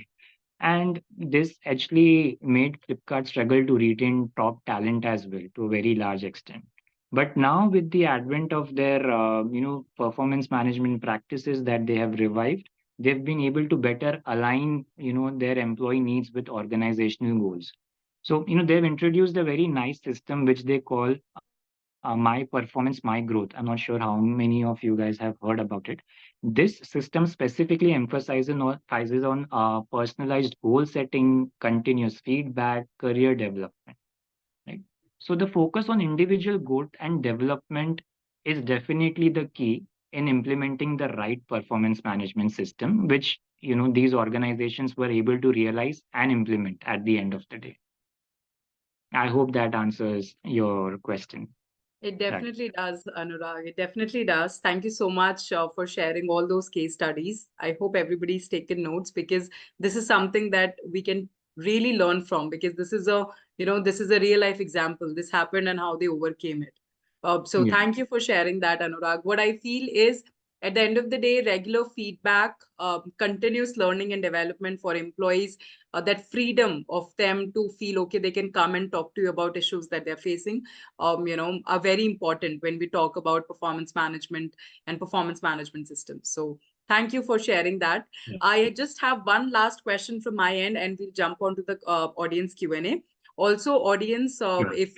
[SPEAKER 2] And this actually made Flipkart struggle to retain top talent as well to a very large extent. But now, with the advent of their performance management practices that they have revived, they've been able to better align their employee needs with organizational goals. So they've introduced a very nice system which they call My Performance, My Growth. I'm not sure how many of you guys have heard about it. This system specifically emphasizes on personalized goal setting, continuous feedback, career development. Right. So the focus on individual growth and development is definitely the key in implementing the right performance management system, which these organizations were able to realize and implement at the end of the day. I hope that answers your question.
[SPEAKER 1] It
[SPEAKER 2] Right.
[SPEAKER 1] definitely does, Anurag. It definitely does. Thank you so much for sharing all those case studies. I hope everybody's taken notes, because this is something that we can really learn from, because this is a real life example. This happened and how they overcame it. So
[SPEAKER 2] Yeah.
[SPEAKER 1] thank you for sharing that, Anurag. What I feel is, at the end of the day, regular feedback, continuous learning and development for employees, that freedom of them to feel okay, they can come and talk to you about issues that they're facing, are very important when we talk about performance management and performance management systems. So thank you for sharing that.
[SPEAKER 2] Yeah.
[SPEAKER 1] I just have one last question from my end, and we'll jump onto the audience Q&A. Also, audience,
[SPEAKER 2] Sure.
[SPEAKER 1] if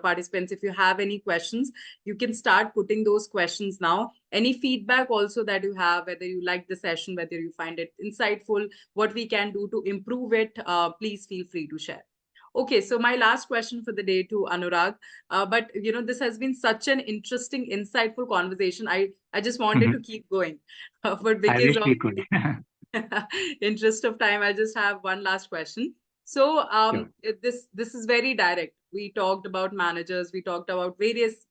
[SPEAKER 1] participants, if you have any questions, you can start putting those questions now. Any feedback also that you have, whether you like the session, whether you find it insightful, what we can do to improve it, please feel free to share. Okay, so my last question for the day to Anurag, but this has been such an interesting, insightful conversation. I just wanted to
[SPEAKER 2] Mhm.
[SPEAKER 1] keep going, but
[SPEAKER 2] I
[SPEAKER 1] because
[SPEAKER 2] wish
[SPEAKER 1] of
[SPEAKER 2] we could.
[SPEAKER 1] interest of time, I just have one last question. So
[SPEAKER 2] Sure.
[SPEAKER 1] this is very direct. We talked about managers, we talked about various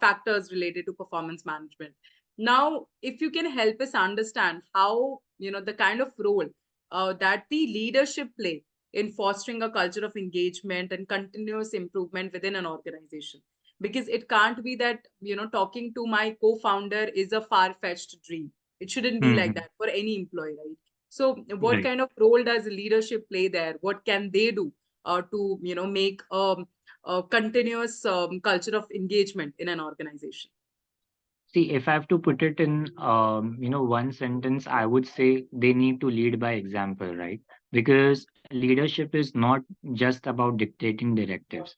[SPEAKER 1] factors related to performance management. Now, if you can help us understand how the kind of role that the leadership play in fostering a culture of engagement and continuous improvement within an organization, because it can't be that talking to my co-founder is a far-fetched dream. It shouldn't be like that for any employee, right? So what
[SPEAKER 2] Right.
[SPEAKER 1] kind of role does leadership play there? What can they do to make a continuous culture of engagement in an organization?
[SPEAKER 2] See, if I have to put it in, one sentence, I would say they need to lead by example, right? Because leadership is not just about dictating directives.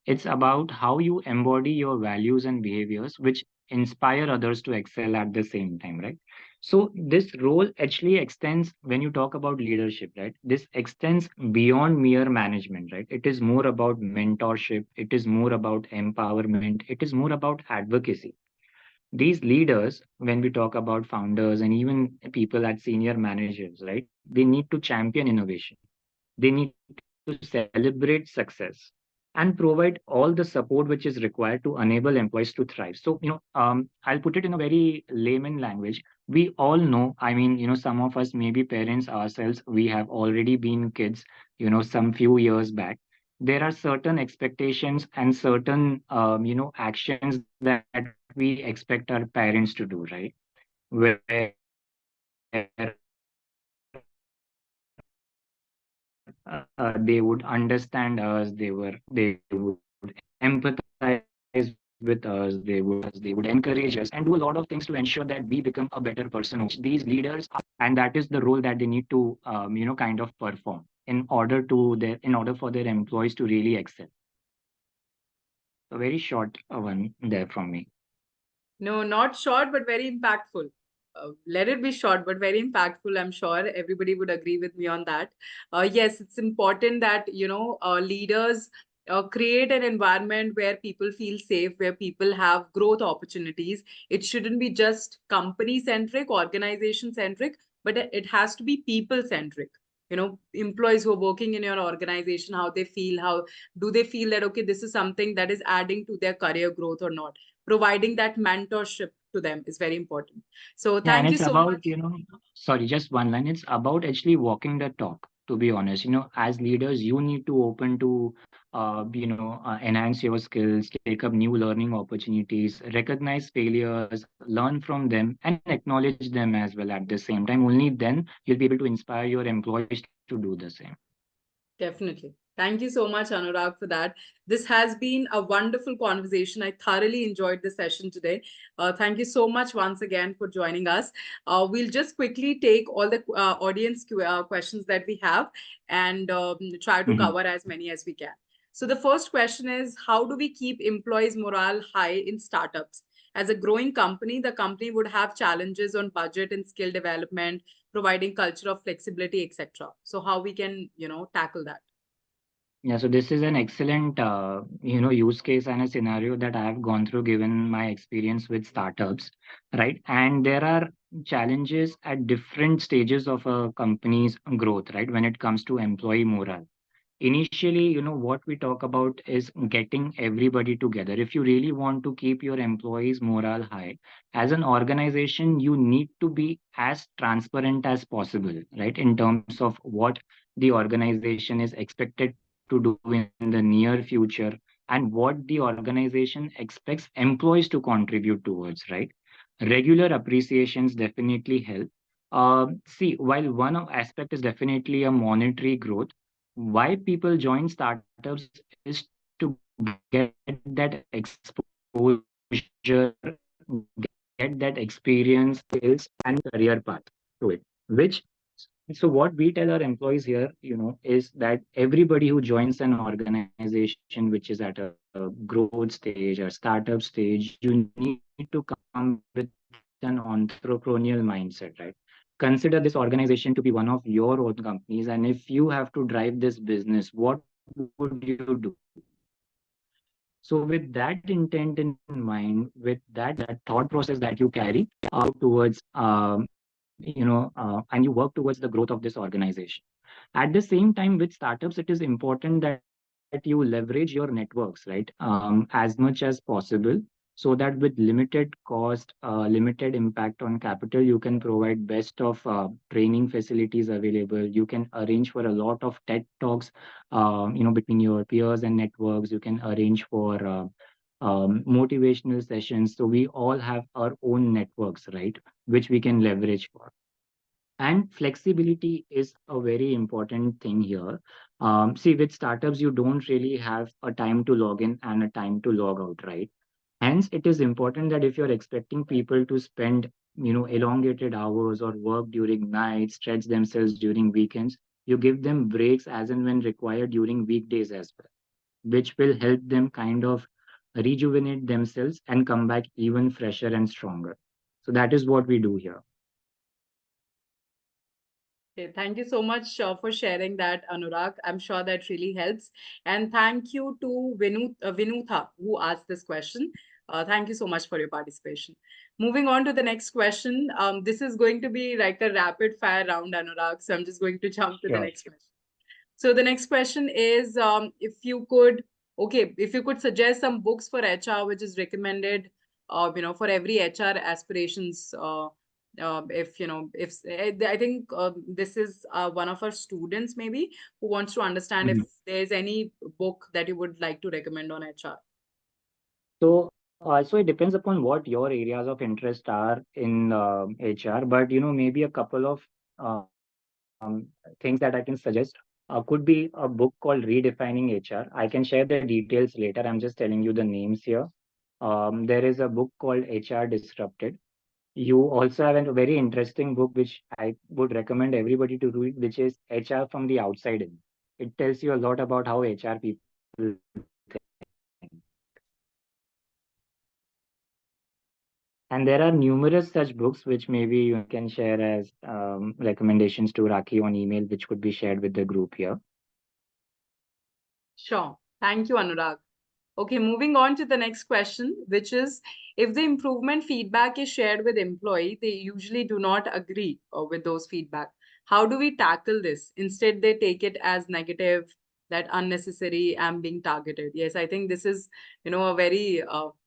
[SPEAKER 2] It's about how you embody your values and behaviors, which inspire others to excel at the same time, right? So this role actually extends when you talk about leadership, right? This extends beyond mere management, right? It is more about mentorship. It is more about empowerment. It is more about advocacy. These leaders, when we talk about founders and even people at senior managers, right, they need to champion innovation. They need to celebrate success and provide all the support which is required to enable employees to thrive. So, I'll put it in a very layman language. We all know, I mean, some of us may be parents ourselves. We have already been kids, some few years back. There are certain expectations and certain, actions that we expect our parents to do, right? Where they would understand us, they would empathize with us, they would encourage us and do a lot of things to ensure that we become a better person. These leaders are, and that is the role that they need to kind of perform in order for their employees to really excel. A very short one there from me.
[SPEAKER 1] No, not short, but very impactful. Let it be short, but very impactful. I'm sure everybody would agree with me on that. Yes, it's important that leaders create an environment where people feel safe, where people have growth opportunities. It shouldn't be just company centric, organization centric, but it has to be people centric. Employees who are working in your organization, how they feel, how do they feel that okay, this is something that is adding to their career growth or not. Providing that mentorship to them is very important. So
[SPEAKER 2] Yeah, and
[SPEAKER 1] thank you
[SPEAKER 2] it's
[SPEAKER 1] so
[SPEAKER 2] about,
[SPEAKER 1] much.
[SPEAKER 2] sorry, just one line. It's about actually walking the talk, to be honest. As leaders, you need to open to, enhance your skills, take up new learning opportunities, recognize failures, learn from them, and acknowledge them as well at the same time. Only then you'll be able to inspire your employees to do the same.
[SPEAKER 1] Definitely. Thank you so much, Anurag, for that. This has been a wonderful conversation. I thoroughly enjoyed the session today. Thank you so much once again for joining us. We'll just quickly take all the audience questions that we have and try to
[SPEAKER 2] Mhm.
[SPEAKER 1] cover as many as we can. So, the first question is, how do we keep employees' morale high in startups? As a growing company, the company would have challenges on budget and skill development, providing culture of flexibility, etc. So how we can tackle that?
[SPEAKER 2] Yeah, so this is an excellent, use case and a scenario that I have gone through given my experience with startups, right? And there are challenges at different stages of a company's growth, right? When it comes to employee morale. Initially, what we talk about is getting everybody together. If you really want to keep your employees' morale high, as an organization, you need to be as transparent as possible, right? In terms of what the organization is expected to do in the near future and what the organization expects employees to contribute towards, right? Regular appreciations definitely help. See, while one aspect is definitely a monetary growth, why people join startups is to get that exposure, get that experience, skills, and career path to it. Which so what we tell our employees here, is that everybody who joins an organization which is at a growth stage or startup stage, you need to come with an entrepreneurial mindset, right? Consider this organization to be one of your own companies, and if you have to drive this business, what would you do? So with that intent in mind, with that thought process that you carry towards, and you work towards and you work towards the growth of this organization. At the same time, with startups, it is important that you leverage your networks, right? As much as possible, so that with limited cost, limited impact on capital, you can provide best of training facilities available. You can arrange for a lot of TED talks, between your peers and networks. You can arrange for motivational sessions. So we all have our own networks, right, which we can leverage for. And flexibility is a very important thing here. See, with startups, you don't really have a time to log in and a time to log out, right? Hence, it is important that if you're expecting people to spend, elongated hours or work during nights, stretch themselves during weekends, you give them breaks as and when required during weekdays as well, which will help them kind of rejuvenate themselves and come back even fresher and stronger. So that is what we do here.
[SPEAKER 1] Okay, thank you so much for sharing that, Anurag. I'm sure that really helps. And thank you to Vinutha, who asked this question. Thank you so much for your participation. Moving on to the next question. This is going to be like a rapid fire round, Anurag. So I'm just going to jump to the
[SPEAKER 2] Sure.
[SPEAKER 1] next question. So the next question is, if you could suggest some books for HR, which is recommended, for every HR aspirations. If I think this is one of our students maybe who wants to understand if
[SPEAKER 2] Mhm.
[SPEAKER 1] there's any book that you would like to recommend on HR.
[SPEAKER 2] So it depends upon what your areas of interest are in HR, but maybe a couple of things that I can suggest could be a book called Redefining HR. I can share the details later. I'm just telling you the names here. There is a book called HR Disrupted. You also have a very interesting book which I would recommend everybody to read, which is HR from the outside in. It tells you a lot about how HR people And there are numerous such books which maybe you can share as recommendations to Raki on email, which could be shared with the group here.
[SPEAKER 1] Sure. Thank you, Anurag. Okay, moving on to the next question, which is if the improvement feedback is shared with employee, they usually do not agree with those feedback. How do we tackle this? Instead, they take it as negative, that unnecessary, I'm being targeted. Yes, I think this is, a very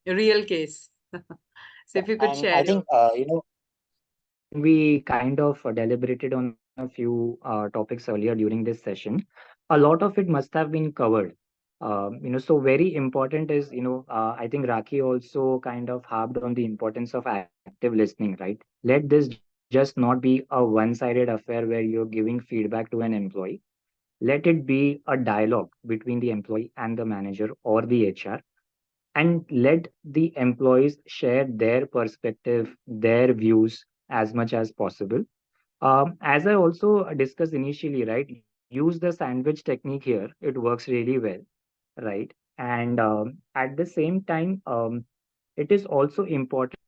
[SPEAKER 1] real case. So if you could
[SPEAKER 2] And I
[SPEAKER 1] share
[SPEAKER 2] think,
[SPEAKER 1] your.
[SPEAKER 2] we kind of deliberated on a few topics earlier during this session. A lot of it must have been covered. So very important is, I think Raki also kind of harped on the importance of active listening, right? Let this just not be a one-sided affair where you're giving feedback to an employee. Let it be a dialogue between the employee and the manager or the HR, and let the employees share their perspective, their views as much as possible. As I also discussed initially, right, use the sandwich technique here. It works really well, right? And at the same time, it is also important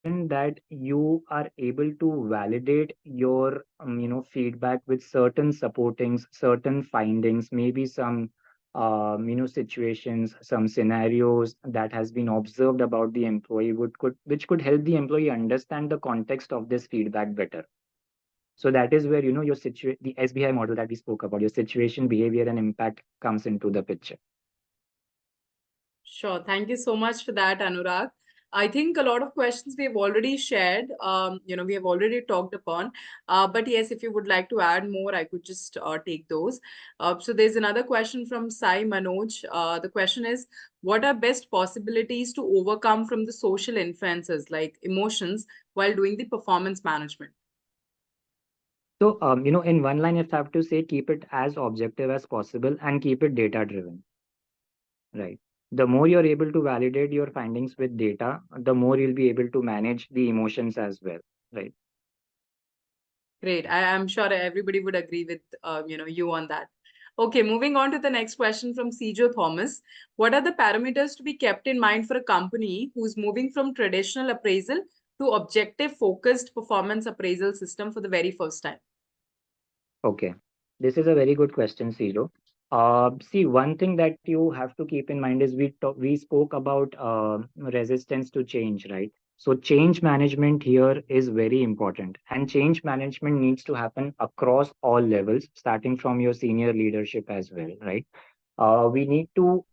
[SPEAKER 2] that you are able to validate your feedback with certain supportings, certain findings, maybe some situations, some scenarios that has been observed about the employee which could help the employee understand the context of this feedback better. So that is where the SBI model that we spoke about, your situation, behavior, and impact comes into the picture.
[SPEAKER 1] Sure. Thank you so much for that, Anurag. I think a lot of questions we have already shared, we have already talked upon. But yes, if you would like to add more, I could just take those. So there's another question from Sai Manoj. The question is, what are best possibilities to overcome from the social influences like emotions while doing the performance management?
[SPEAKER 2] So, in one line, if I have to say, keep it as objective as possible and keep it data driven, right? The more you're able to validate your findings with data, the more you'll be able to manage the emotions as well, right?
[SPEAKER 1] Great. I'm sure everybody would agree with you on that. Okay, moving on to the next question from Cjo Thomas. What are the parameters to be kept in mind for a company who's moving from traditional appraisal to objective focused performance appraisal system for the very first time?
[SPEAKER 2] Okay, this is a very good question, Siro. See, one thing that you have to keep in mind is we spoke about resistance to change, right? So change management here is very important, and change management needs to happen across all levels, starting from your senior leadership as well, right? We need to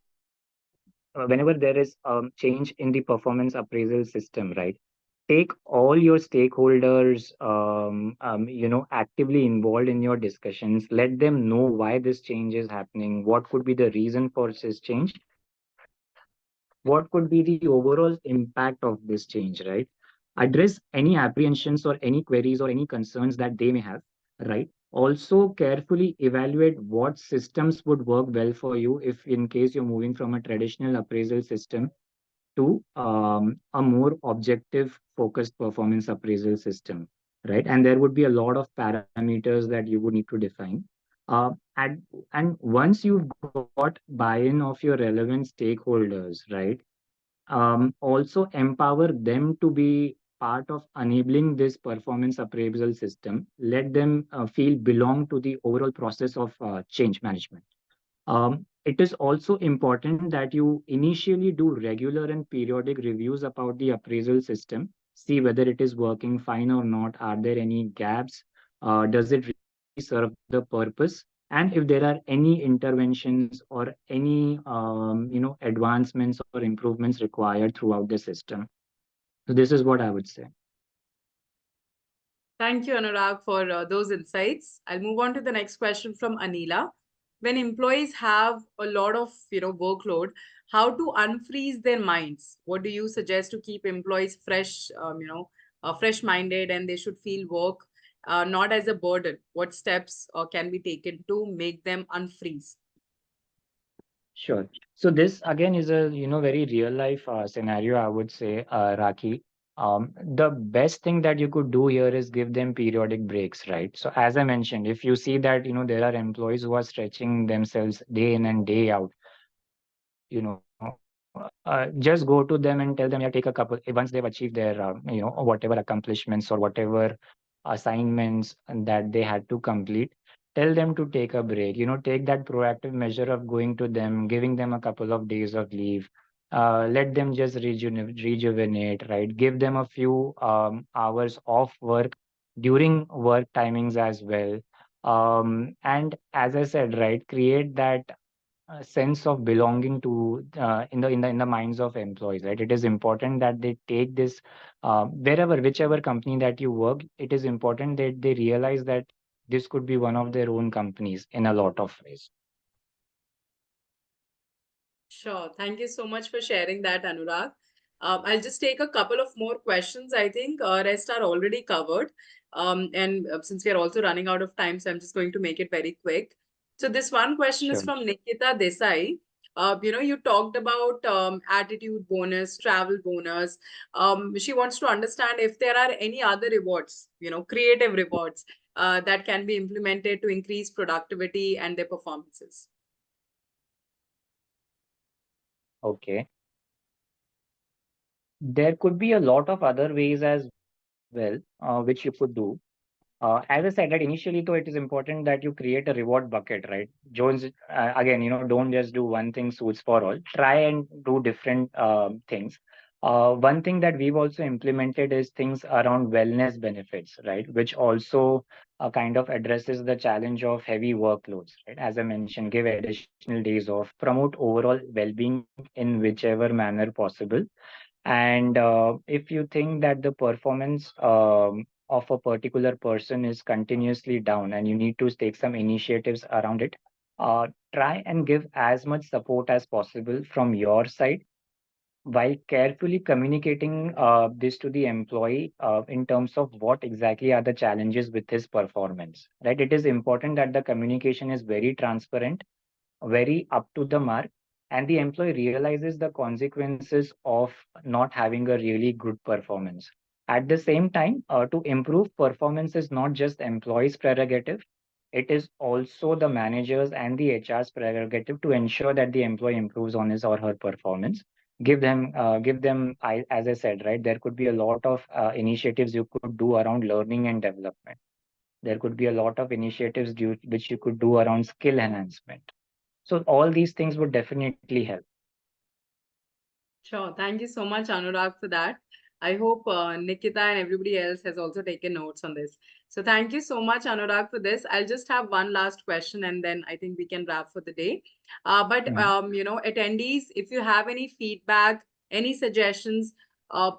[SPEAKER 2] whenever there is change in the performance appraisal system, right? Take all your stakeholders actively involved in your discussions. Let them know why this change is happening, what could be the reason for this change, what could be the overall impact of this change, right? Address any apprehensions or any queries or any concerns that they may have, right? Also carefully evaluate what systems would work well for you if in case you're moving from a traditional appraisal system to a more objective focused performance appraisal system, right? And there would be a lot of parameters that you would need to define. And, and once you've got buy-in of your relevant stakeholders, right? Also empower them to be part of enabling this performance appraisal system. Let them feel belong to the overall process of change management. It is also important that you initially do regular and periodic reviews about the appraisal system, see whether it is working fine or not. Are there any gaps? Does it really serve the purpose? And if there are any interventions or any advancements or improvements required throughout the system. So this is what I would say.
[SPEAKER 1] Thank you, Anurag, for those insights. I'll move on to the next question from Anila. When employees have a lot of workload, how to unfreeze their minds? What do you suggest to keep employees fresh, fresh-minded, and they should feel work not as a burden? What steps can be taken to make them unfreeze?
[SPEAKER 2] Sure. So this again is a very real life scenario, I would say, Raki. The best thing that you could do here is give them periodic breaks, right? So as I mentioned, if you see that there are employees who are stretching themselves day in and day out, just go to them and tell them, yeah, take a couple. Once they've achieved their, whatever accomplishments or whatever assignments that they had to complete, tell them to take a break. Take that proactive measure of going to them, giving them a couple of days of leave. Let them just rejuvenate, right? Give them a few hours off work during work timings as well. And as I said, right, create that a sense of belonging to in the minds of employees, right? It is important that they take this wherever whichever company that you work. It is important that they realize that this could be one of their own companies in a lot of ways.
[SPEAKER 1] Sure. Thank you so much for sharing that, Anurag. I'll just take a couple of more questions. I think rest are already covered. And since we are also running out of time, so I'm just going to make it very quick. So this one question is
[SPEAKER 2] Sure.
[SPEAKER 1] from Nikita Desai. You talked about attitude bonus, travel bonus. She wants to understand if there are any other rewards, creative rewards that can be implemented to increase productivity and their performances.
[SPEAKER 2] Okay. There could be a lot of other ways as well, which you could do. As I said, that initially, though, it is important that you create a reward bucket, right? Jones, again, don't just do one thing suits for all. Try and do different things. One thing that we've also implemented is things around wellness benefits, right? Which also kind of addresses the challenge of heavy workloads, right? As I mentioned, give additional days off, promote overall well-being in whichever manner possible. And if you think that the performance of a particular person is continuously down and you need to take some initiatives around it, try and give as much support as possible from your side while carefully communicating this to the employee in terms of what exactly are the challenges with his performance, right? It is important that the communication is very transparent, very up to the mark, and the employee realizes the consequences of not having a really good performance. At the same time, to improve performance is not just employees' prerogative, it is also the managers and the HR's prerogative to ensure that the employee improves on his or her performance. As I said, right, there could be a lot of initiatives you could do around learning and development. There could be a lot of initiatives which you could do around skill enhancement. So all these things would definitely help.
[SPEAKER 1] Sure. Thank you so much, Anurag, for that. I hope Nikita and everybody else has also taken notes on this. So thank you so much, Anurag, for this. I'll just have one last question and then I think we can wrap for the day. But attendees, if you have any feedback, any suggestions,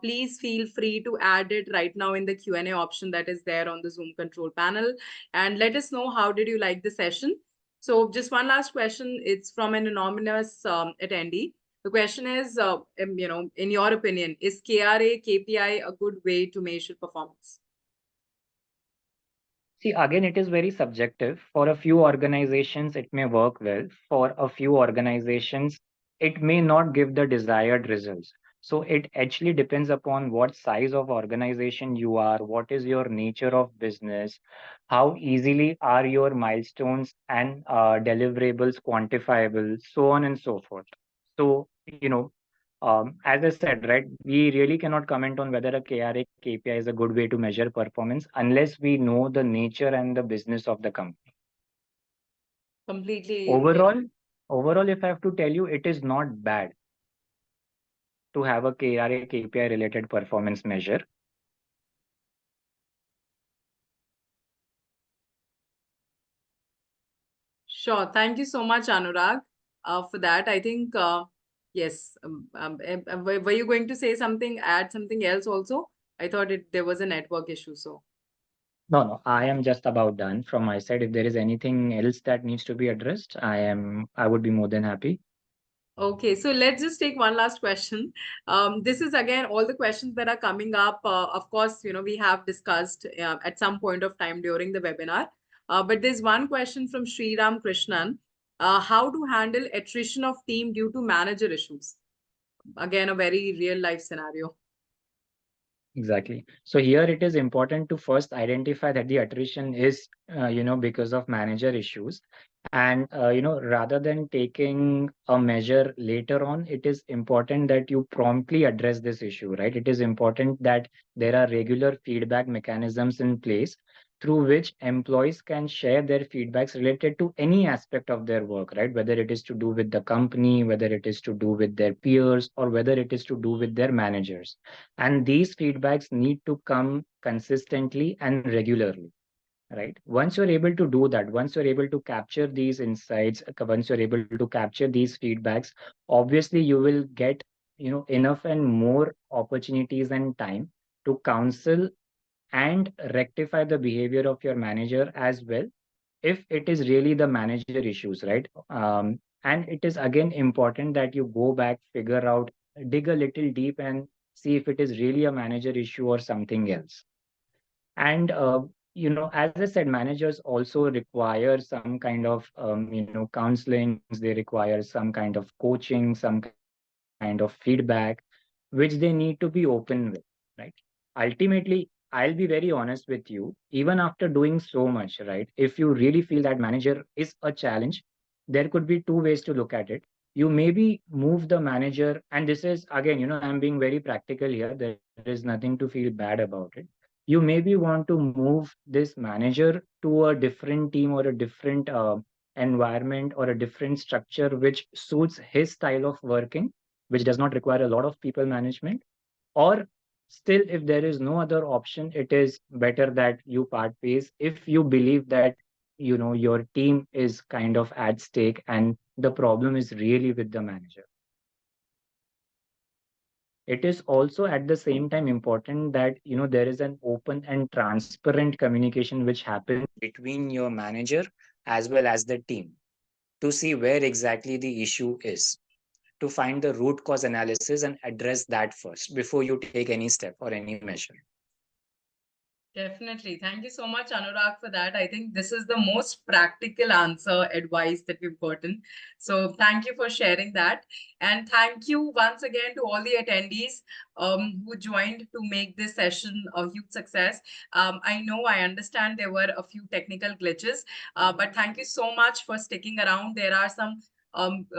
[SPEAKER 1] please feel free to add it right now in the Q&A option that is there on the Zoom control panel. And let us know how did you like the session. So just one last question. It's from an anonymous attendee. The question is, in your opinion, is KRA KPI a good way to measure performance?
[SPEAKER 2] See, again, it is very subjective. For a few organizations, it may work well. For a few organizations, it may not give the desired results. So it actually depends upon what size of organization you are, what is your nature of business, how easily are your milestones and deliverables quantifiable, so on and so forth. So, as I said, right, we really cannot comment on whether a KRA KPI is a good way to measure performance unless we know the nature and the business of the company.
[SPEAKER 1] Completely.
[SPEAKER 2] Overall, if I have to tell you, it is not bad to have a KRA KPI related performance measure.
[SPEAKER 1] Sure. Thank you so much, Anurag, for that. I think, yes. Were you going to say something, add something else also? I thought there was a network issue. So,
[SPEAKER 2] No, I am just about done from my side. If there is anything else that needs to be addressed, I would be more than happy.
[SPEAKER 1] okay. So let's just take one last question. This is again all the questions that are coming up. Of course, we have discussed at some point of time during the webinar. But there's one question from Sri Ram Krishnan. How to handle attrition of team due to manager issues? Again, a very real life scenario.
[SPEAKER 2] Exactly. So here it is important to first identify that the attrition is, because of manager issues. And, rather than taking a measure later on, it is important that you promptly address this issue, right? It is important that there are regular feedback mechanisms in place through which employees can share their feedbacks related to any aspect of their work, right? Whether it is to do with the company, whether it is to do with their peers, or whether it is to do with their managers. And these feedbacks need to come consistently and regularly, right? Once you're able to do that, once you're able to capture these insights, once you're able to capture these feedbacks, obviously you will get, enough and more opportunities and time to counsel and rectify the behavior of your manager as well, if it is really the manager issues, right? And it is again important that you go back, figure out, dig a little deep and see if it is really a manager issue or something else. And as I said, managers also require some kind of counselings. They require some kind of coaching, some kind of feedback, which they need to be open with, right? Ultimately, I'll be very honest with you. Even after doing so much, right? If you really feel that manager is a challenge, there could be two ways to look at it. You maybe move the manager, and this is again, I'm being very practical here. There is nothing to feel bad about it. You maybe want to move this manager to a different team or a different environment or a different structure which suits his style of working, which does not require a lot of people management. Or still, if there is no other option, it is better that you part ways if you believe that your team is kind of at stake and the problem is really with the manager. It is also at the same time important that there is an open and transparent communication which happens between your manager as well as the team to see where exactly the issue is, to find the root cause analysis and address that first before you take any step or any measure.
[SPEAKER 1] Definitely. Thank you so much, Anurag, for that. I think this is the most practical answer advice that we've gotten. So thank you for sharing that. And thank you once again to all the attendees who joined to make this session a huge success. I understand there were a few technical glitches, but thank you so much for sticking around. There are some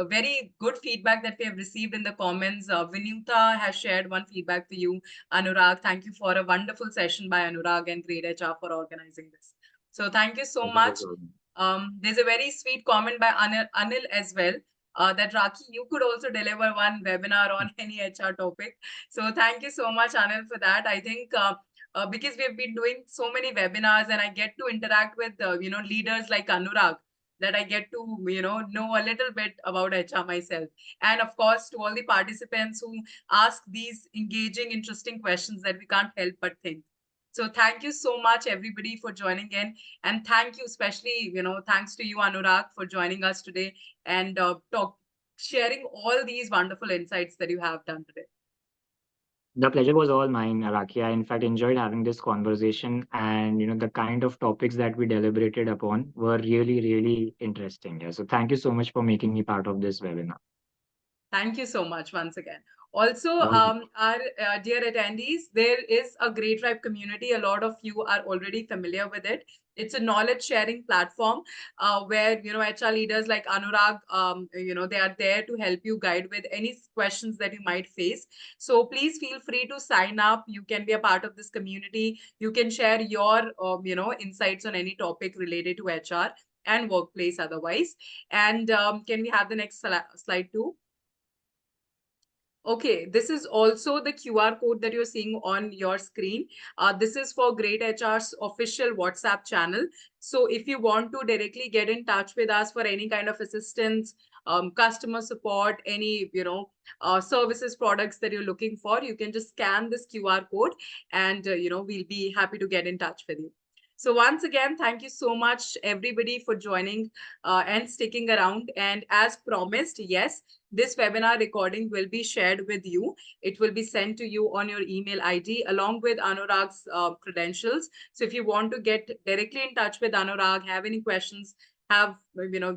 [SPEAKER 1] very good feedback that we have received in the comments. Vinuta has shared one feedback for you. Anurag, thank you for a wonderful session by Anurag and greytHR for organizing this. So thank you so much. There's a very sweet comment by Anil as well. That Rakhi, you could also deliver one webinar on any HR topic. So thank you so much, Anil, for that. I think because we've been doing so many webinars and I get to interact with leaders like Anurag, that I get to know a little bit about HR myself. And of course, to all the participants who ask these engaging, interesting questions that we can't help but think. So thank you so much, everybody, for joining in. And thank you, especially, thanks to you, Anurag, for joining us today and sharing all these wonderful insights that you have done today.
[SPEAKER 2] The pleasure was all mine, Rakhi. I in fact enjoyed having this conversation, and the kind of topics that we deliberated upon were really, really interesting. Yeah. So thank you so much for making me part of this webinar.
[SPEAKER 1] Thank you so much once again. Also,
[SPEAKER 2] All right.
[SPEAKER 1] our dear attendees, there is a greytribe community. A lot of you are already familiar with it. It's a knowledge sharing platform where HR leaders like Anurag, they are there to help you guide with any questions that you might face. So please feel free to sign up. You can be a part of this community. You can share your insights on any topic related to HR and workplace otherwise. And can we have the next slide too? Okay, this is also the QR code that you're seeing on your screen. This is for greytHR's official WhatsApp channel. So if you want to directly get in touch with us for any kind of assistance, customer support, any, services, products that you're looking for, you can just scan this QR code and, we'll be happy to get in touch with you. So once again, thank you so much, everybody, for joining and sticking around. And as promised, yes, this webinar recording will be shared with you. It will be sent to you on your email ID along with Anurag's credentials. So if you want to get directly in touch with Anurag, have any questions, have,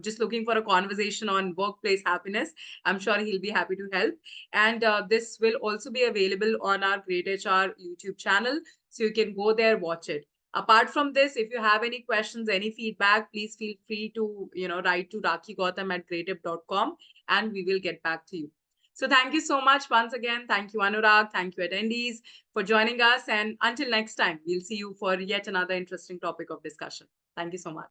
[SPEAKER 1] just looking for a conversation on workplace happiness, I'm sure he'll be happy to help. And this will also be available on our greytHR YouTube channel. So you can go there, watch it. Apart from this, if you have any questions, any feedback, please feel free to, write to rakhigotham@greytip.com and we will get back to you. So thank you so much once again. Thank you, Anurag. Thank you, attendees, for joining us. And until next time, we'll see you for yet another interesting topic of discussion. Thank you so much.